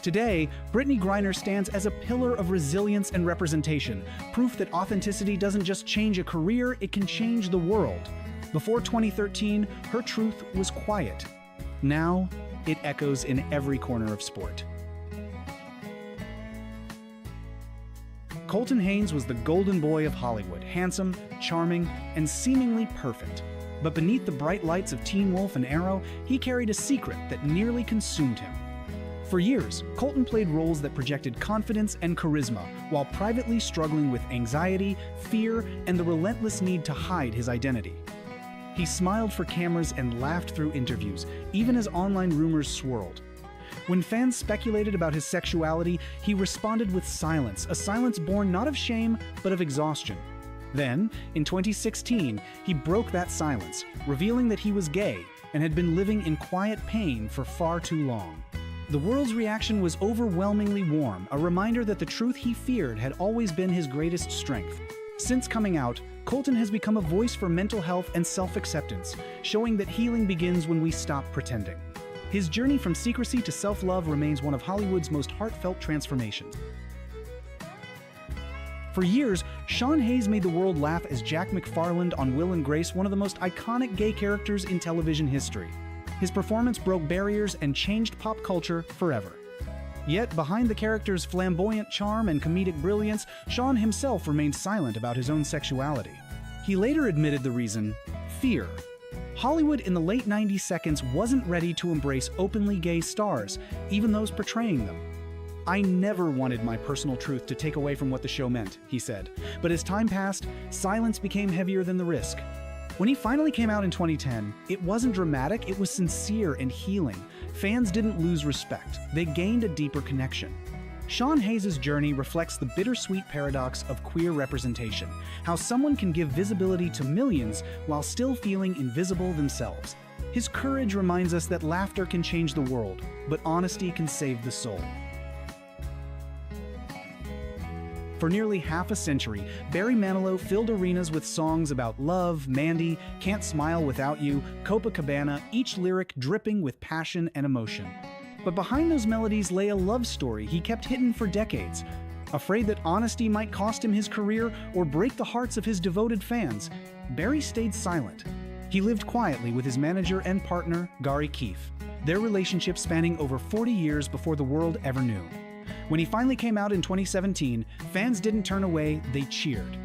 Today, Brittney Griner stands as a pillar of resilience and representation, proof that authenticity doesn't just change a career, it can change the world. Before 2013, her truth was quiet. Now, it echoes in every corner of sport. Colton Haynes was the golden boy of Hollywood, handsome, charming, and seemingly perfect. But beneath the bright lights of Teen Wolf and Arrow, he carried a secret that nearly consumed him. For years, Colton played roles that projected confidence and charisma, while privately struggling with anxiety, fear, and the relentless need to hide his identity. He smiled for cameras and laughed through interviews, even as online rumors swirled. When fans speculated about his sexuality, he responded with silence, a silence born not of shame, but of exhaustion. Then, in 2016, he broke that silence, revealing that he was gay and had been living in quiet pain for far too long. The world's reaction was overwhelmingly warm, a reminder that the truth he feared had always been his greatest strength. Since coming out, Colton has become a voice for mental health and self-acceptance, showing that healing begins when we stop pretending. His journey from secrecy to self-love remains one of Hollywood's most heartfelt transformations. For years, Sean Hayes made the world laugh as Jack McFarland on Will and Grace, one of the most iconic gay characters in television history. His performance broke barriers and changed pop culture forever. Yet, behind the character's flamboyant charm and comedic brilliance, Sean himself remained silent about his own sexuality. He later admitted the reason: fear. Hollywood in the late 90s wasn't ready to embrace openly gay stars, even those portraying them. "I never wanted my personal truth to take away from what the show meant," he said. But as time passed, silence became heavier than the risk. When he finally came out in 2010, it wasn't dramatic, it was sincere and healing. Fans didn't lose respect, they gained a deeper connection. Sean Hayes' journey reflects the bittersweet paradox of queer representation, how someone can give visibility to millions while still feeling invisible themselves. His courage reminds us that laughter can change the world, but honesty can save the soul. For nearly half a century, Barry Manilow filled arenas with songs about love, Mandy, Can't Smile Without You, Copacabana, each lyric dripping with passion and emotion. But behind those melodies lay a love story he kept hidden for decades. Afraid that honesty might cost him his career or break the hearts of his devoted fans, Barry stayed silent. He lived quietly with his manager and partner, Gary Keefe, their relationship spanning over 40 years before the world ever knew. When he finally came out in 2017, fans didn't turn away, they cheered.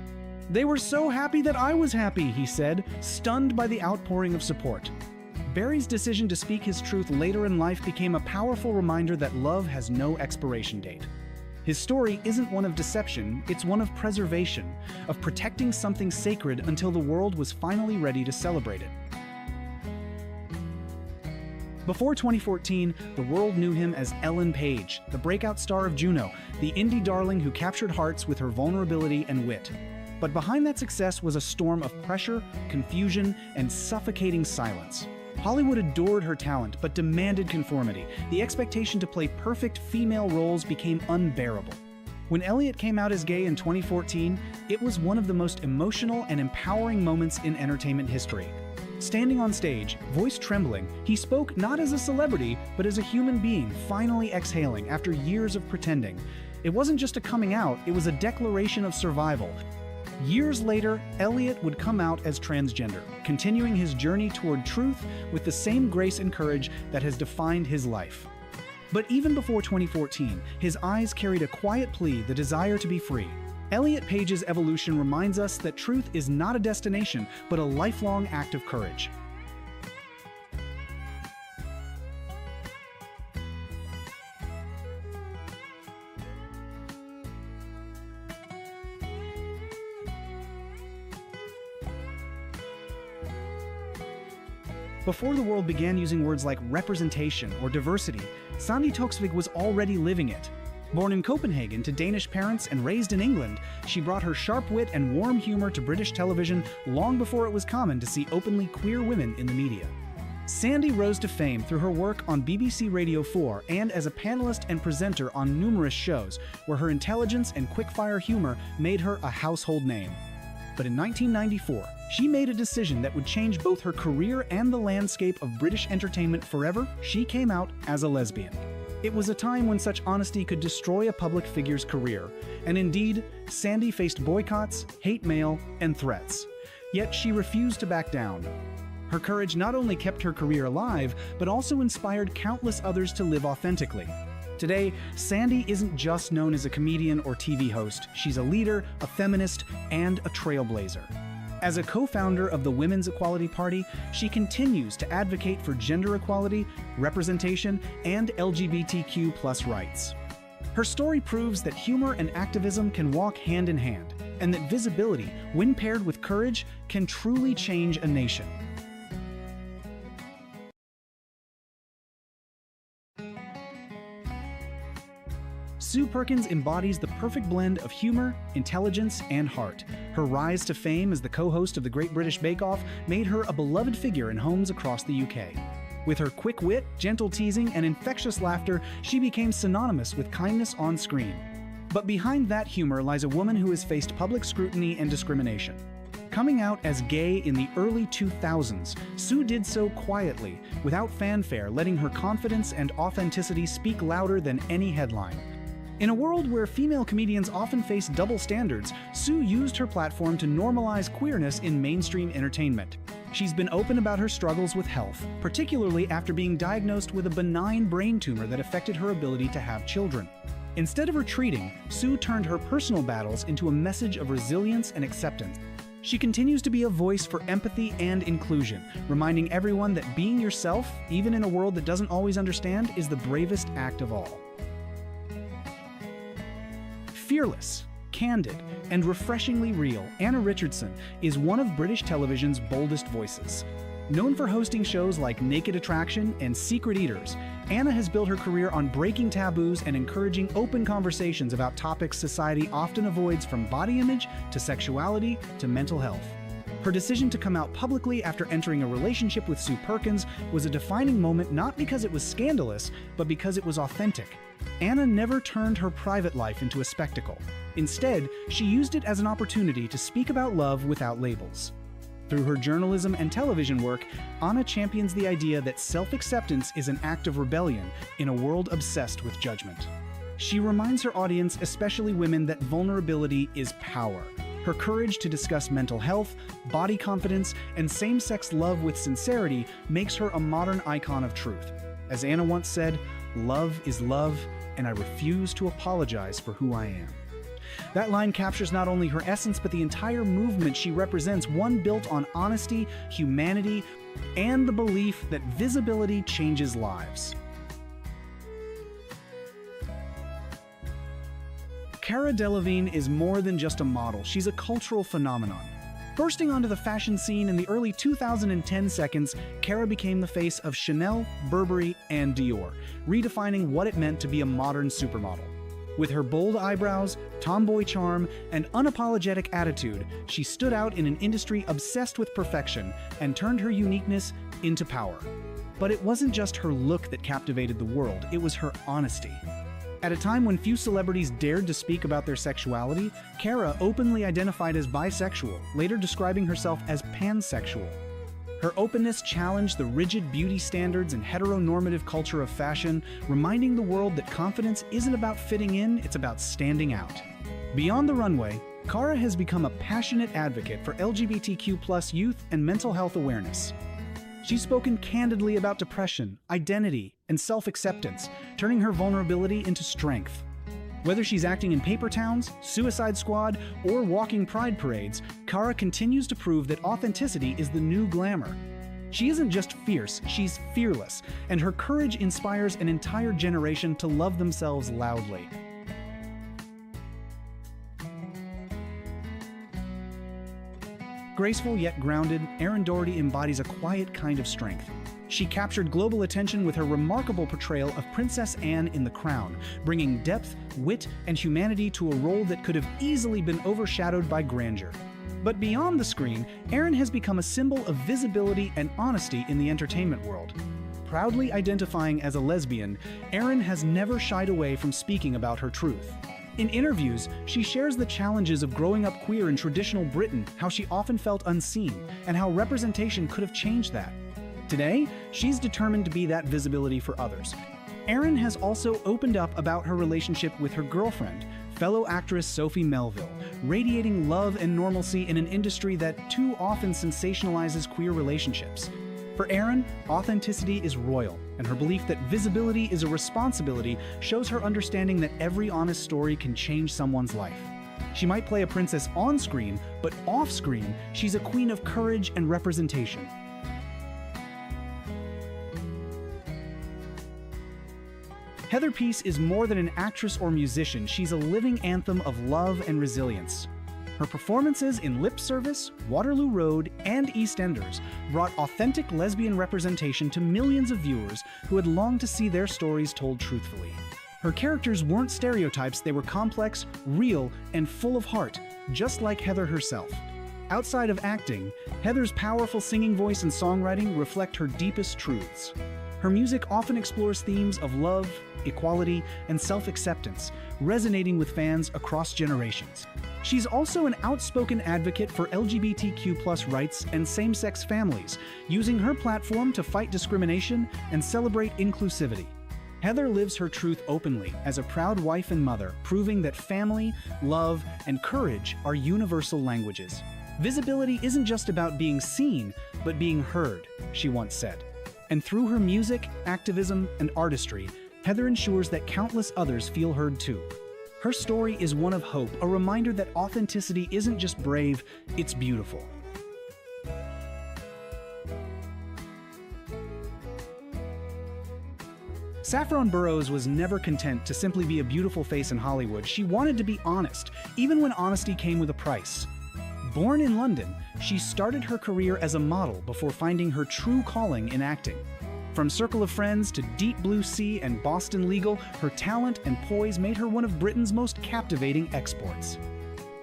"They were so happy that I was happy," he said, stunned by the outpouring of support. Barry's decision to speak his truth later in life became a powerful reminder that love has no expiration date. His story isn't one of deception, it's one of preservation, of protecting something sacred until the world was finally ready to celebrate it. Before 2014, the world knew him as Ellen Page, the breakout star of Juno, the indie darling who captured hearts with her vulnerability and wit. But behind that success was a storm of pressure, confusion, and suffocating silence. Hollywood adored her talent, but demanded conformity. The expectation to play perfect female roles became unbearable. When Elliot came out as gay in 2014, it was one of the most emotional and empowering moments in entertainment history. Standing on stage, voice trembling, he spoke not as a celebrity, but as a human being finally exhaling after years of pretending. It wasn't just a coming out, it was a declaration of survival. Years later, Elliot would come out as transgender, continuing his journey toward truth with the same grace and courage that has defined his life. But even before 2014, his eyes carried a quiet plea, the desire to be free. Elliot Page's evolution reminds us that truth is not a destination, but a lifelong act of courage. Before the world began using words like representation or diversity, Sandy Toksvig was already living it. Born in Copenhagen to Danish parents and raised in England, she brought her sharp wit and warm humor to British television long before it was common to see openly queer women in the media. Sandy rose to fame through her work on BBC Radio 4 and as a panelist and presenter on numerous shows, where her intelligence and quick-fire humor made her a household name. But in 1994, she made a decision that would change both her career and the landscape of British entertainment forever. She came out as a lesbian. It was a time when such honesty could destroy a public figure's career, and indeed, Sandy faced boycotts, hate mail, and threats. Yet she refused to back down. Her courage not only kept her career alive, but also inspired countless others to live authentically. Today, Sandy isn't just known as a comedian or TV host. She's a leader, a feminist, and a trailblazer. As a co-founder of the Women's Equality Party, she continues to advocate for gender equality, representation, and LGBTQ+ rights. Her story proves that humor and activism can walk hand in hand, and that visibility, when paired with courage, can truly change a nation. Sue Perkins embodies the perfect blend of humor, intelligence, and heart. Her rise to fame as the co-host of the Great British Bake Off made her a beloved figure in homes across the UK. With her quick wit, gentle teasing, and infectious laughter, she became synonymous with kindness on screen. But behind that humor lies a woman who has faced public scrutiny and discrimination. Coming out as gay in the early 2000s, Sue did so quietly, without fanfare, letting her confidence and authenticity speak louder than any headline. In a world where female comedians often face double standards, Sue used her platform to normalize queerness in mainstream entertainment. She's been open about her struggles with health, particularly after being diagnosed with a benign brain tumor that affected her ability to have children. Instead of retreating, Sue turned her personal battles into a message of resilience and acceptance. She continues to be a voice for empathy and inclusion, reminding everyone that being yourself, even in a world that doesn't always understand, is the bravest act of all. Fearless, candid, and refreshingly real, Anna Richardson is one of British television's boldest voices. Known for hosting shows like Naked Attraction and Secret Eaters, Anna has built her career on breaking taboos and encouraging open conversations about topics society often avoids, from body image to sexuality to mental health. Her decision to come out publicly after entering a relationship with Sue Perkins was a defining moment, not because it was scandalous, but because it was authentic. Anna never turned her private life into a spectacle. Instead, she used it as an opportunity to speak about love without labels. Through her journalism and television work, Anna champions the idea that self-acceptance is an act of rebellion in a world obsessed with judgment. She reminds her audience, especially women, that vulnerability is power. Her courage to discuss mental health, body confidence, and same-sex love with sincerity makes her a modern icon of truth. As Anna once said, "Love is love, and I refuse to apologize for who I am." That line captures not only her essence, but the entire movement she represents, one built on honesty, humanity, and the belief that visibility changes lives. Cara Delevingne is more than just a model, she's a cultural phenomenon. Bursting onto the fashion scene in the early 2010 seconds, Cara became the face of Chanel, Burberry, and Dior, redefining what it meant to be a modern supermodel. With her bold eyebrows, tomboy charm, and unapologetic attitude, she stood out in an industry obsessed with perfection and turned her uniqueness into power. But it wasn't just her look that captivated the world, it was her honesty. At a time when few celebrities dared to speak about their sexuality, Cara openly identified as bisexual, later describing herself as pansexual. Her openness challenged the rigid beauty standards and heteronormative culture of fashion, reminding the world that confidence isn't about fitting in, it's about standing out. Beyond the runway, Cara has become a passionate advocate for LGBTQ+ youth and mental health awareness. She's spoken candidly about depression, identity, and self-acceptance, turning her vulnerability into strength. Whether she's acting in paper towns, Suicide Squad, or walking pride parades, Cara continues to prove that authenticity is the new glamour. She isn't just fierce, she's fearless, and her courage inspires an entire generation to love themselves loudly. Graceful yet grounded, Erin Doherty embodies a quiet kind of strength. She captured global attention with her remarkable portrayal of Princess Anne in The Crown, bringing depth, wit, and humanity to a role that could have easily been overshadowed by grandeur. But beyond the screen, Erin has become a symbol of visibility and honesty in the entertainment world. Proudly identifying as a lesbian, Erin has never shied away from speaking about her truth. In interviews, she shares the challenges of growing up queer in traditional Britain, how she often felt unseen, and how representation could have changed that. Today, she's determined to be that visibility for others. Erin has also opened up about her relationship with her girlfriend, fellow actress Sophie Melville, radiating love and normalcy in an industry that too often sensationalizes queer relationships. For Erin, authenticity is royal, and her belief that visibility is a responsibility shows her understanding that every honest story can change someone's life. She might play a princess on screen, but off screen, she's a queen of courage and representation. Heather Peace is more than an actress or musician. She's a living anthem of love and resilience. Her performances in Lip Service, Waterloo Road, and EastEnders brought authentic lesbian representation to millions of viewers who had longed to see their stories told truthfully. Her characters weren't stereotypes, they were complex, real, and full of heart, just like Heather herself. Outside of acting, Heather's powerful singing voice and songwriting reflect her deepest truths. Her music often explores themes of love, equality, and self-acceptance, resonating with fans across generations. She's also an outspoken advocate for LGBTQ+ rights and same-sex families, using her platform to fight discrimination and celebrate inclusivity. Heather lives her truth openly as a proud wife and mother, proving that family, love, and courage are universal languages. Visibility isn't just about being seen, but being heard, she once said. And through her music, activism, and artistry, Heather ensures that countless others feel heard too. Her story is one of hope, a reminder that authenticity isn't just brave, it's beautiful. Saffron Burrows was never content to simply be a beautiful face in Hollywood. She wanted to be honest, even when honesty came with a price. Born in London, she started her career as a model before finding her true calling in acting. From Circle of Friends to Deep Blue Sea and Boston Legal, her talent and poise made her one of Britain's most captivating exports.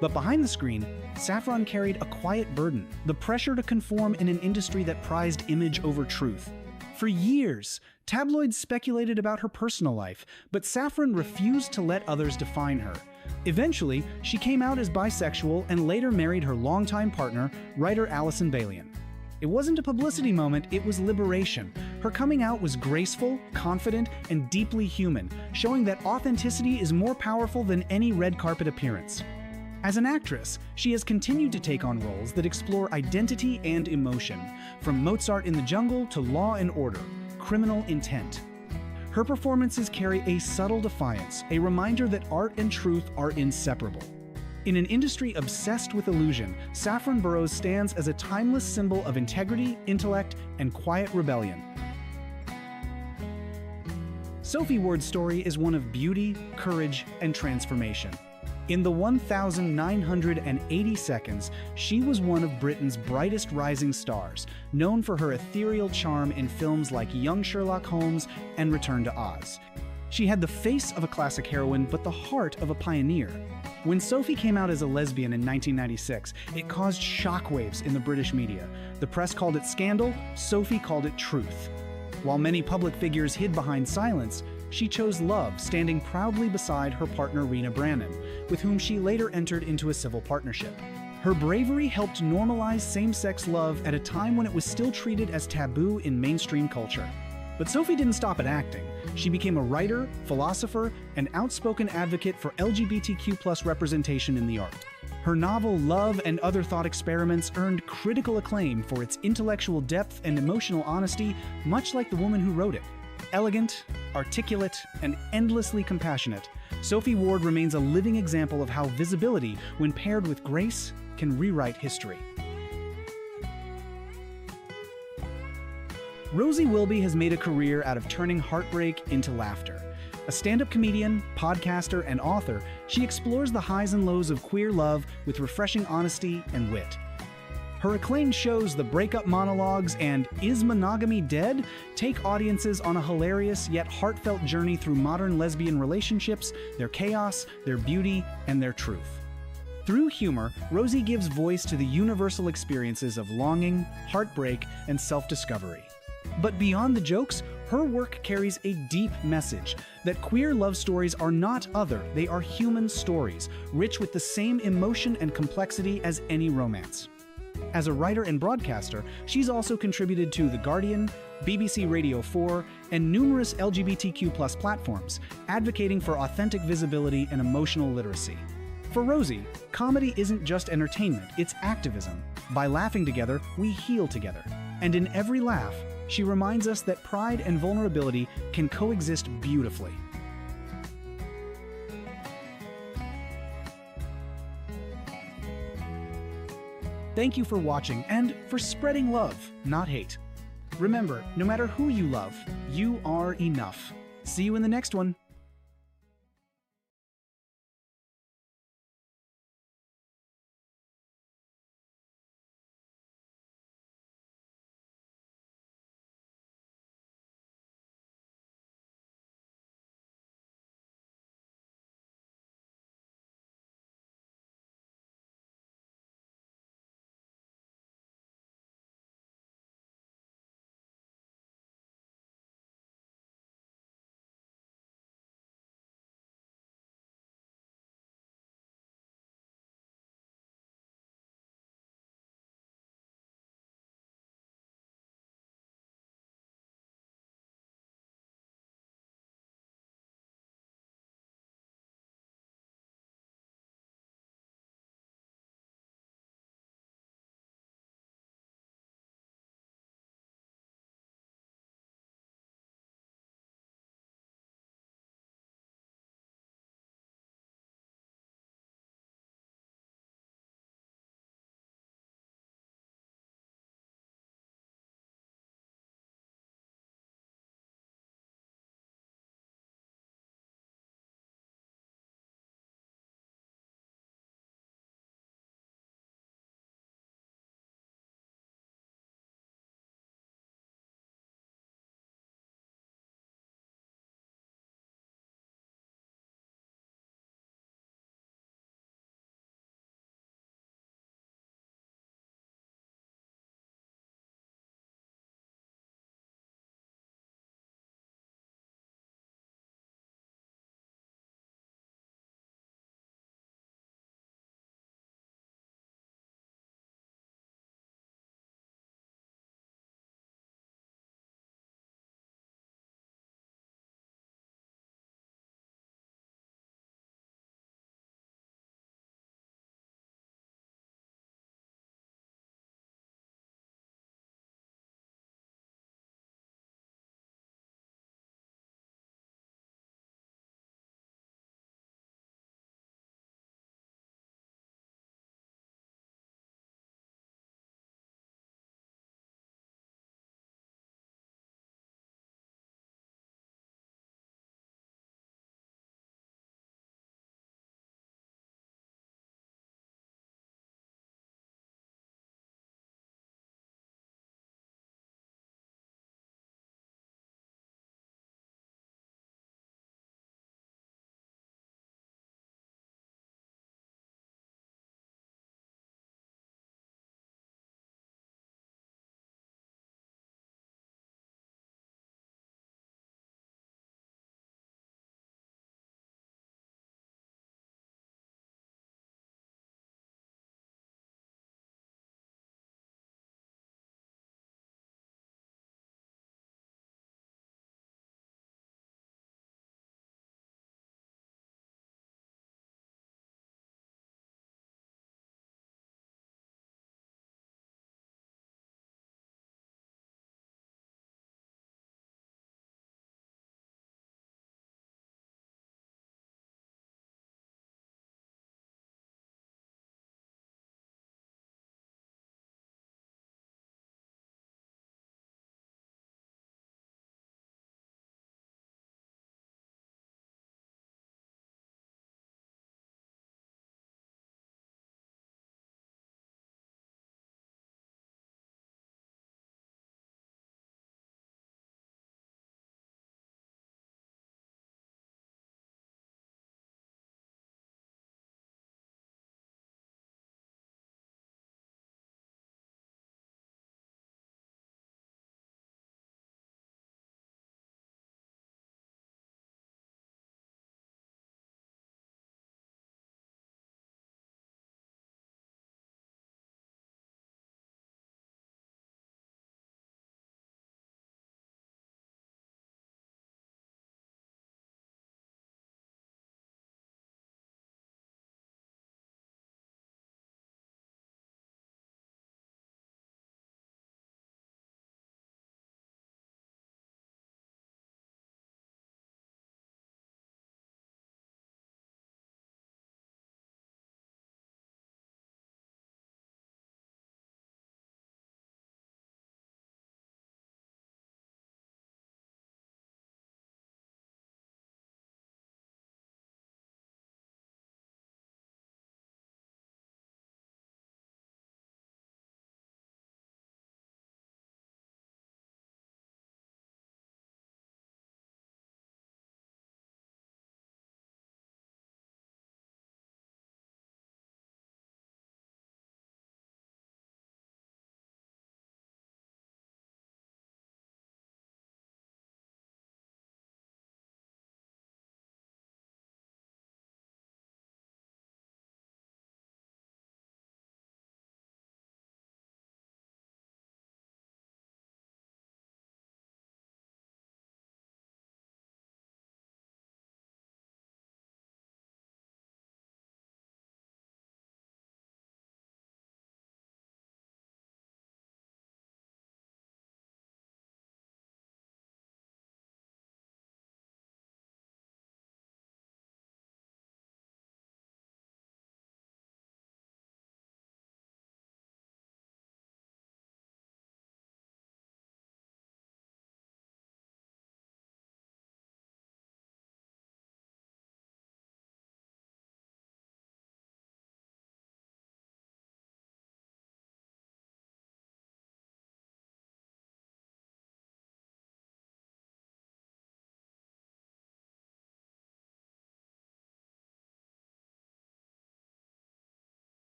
But behind the screen, Saffron carried a quiet burden, the pressure to conform in an industry that prized image over truth. For years, tabloids speculated about her personal life, but Saffron refused to let others define her. Eventually, she came out as bisexual and later married her longtime partner, writer Alison Balian. It wasn't a publicity moment, it was liberation. Her coming out was graceful, confident, and deeply human, showing that authenticity is more powerful than any red carpet appearance. As an actress, she has continued to take on roles that explore identity and emotion, from Mozart in the Jungle to Law and Order, Criminal Intent. Her performances carry a subtle defiance, a reminder that art and truth are inseparable. In an industry obsessed with illusion, Saffron Burrows stands as a timeless symbol of integrity, intellect, and quiet rebellion. Sophie Ward's story is one of beauty, courage, and transformation. In the 1,980 seconds, she was one of Britain's brightest rising stars, known for her ethereal charm in films like Young Sherlock Holmes and Return to Oz. She had the face of a classic heroine, but the heart of a pioneer. When Sophie came out as a lesbian in 1996, it caused shockwaves in the British media. The press called it scandal, Sophie called it truth. While many public figures hid behind silence, she chose love, standing proudly beside her partner Rena Brannon, with whom she later entered into a civil partnership. Her bravery helped normalize same-sex love at a time when it was still treated as taboo in mainstream culture. But Sophie didn't stop at acting. She became a writer, philosopher, and outspoken advocate for LGBTQ+ representation in the art. Her novel Love and Other Thought Experiments earned critical acclaim for its intellectual depth and emotional honesty, much like the woman who wrote it. Elegant, articulate, and endlessly compassionate, Sophie Ward remains a living example of how visibility, when paired with grace, can rewrite history. Rosie Wilby has made a career out of turning heartbreak into laughter. A stand-up comedian, podcaster, and author, she explores the highs and lows of queer love with refreshing honesty and wit. Her acclaimed shows The Breakup Monologues and Is Monogamy Dead take audiences on a hilarious yet heartfelt journey through modern lesbian relationships, their chaos, their beauty, and their truth. Through humor, Rosie gives voice to the universal experiences of longing, heartbreak, and self-discovery. But beyond the jokes, her work carries a deep message that queer love stories are not other, they are human stories, rich with the same emotion and complexity as any romance. As a writer and broadcaster, she's also contributed to The Guardian, BBC Radio 4, and numerous LGBTQ+ platforms, advocating for authentic visibility and emotional literacy. For Rosie, comedy isn't just entertainment, it's activism. By laughing together, we heal together. And in every laugh, she reminds us that pride and vulnerability can coexist beautifully. Thank you for watching and for spreading love, not hate. Remember, no matter who you love, you are enough. See you in the next one.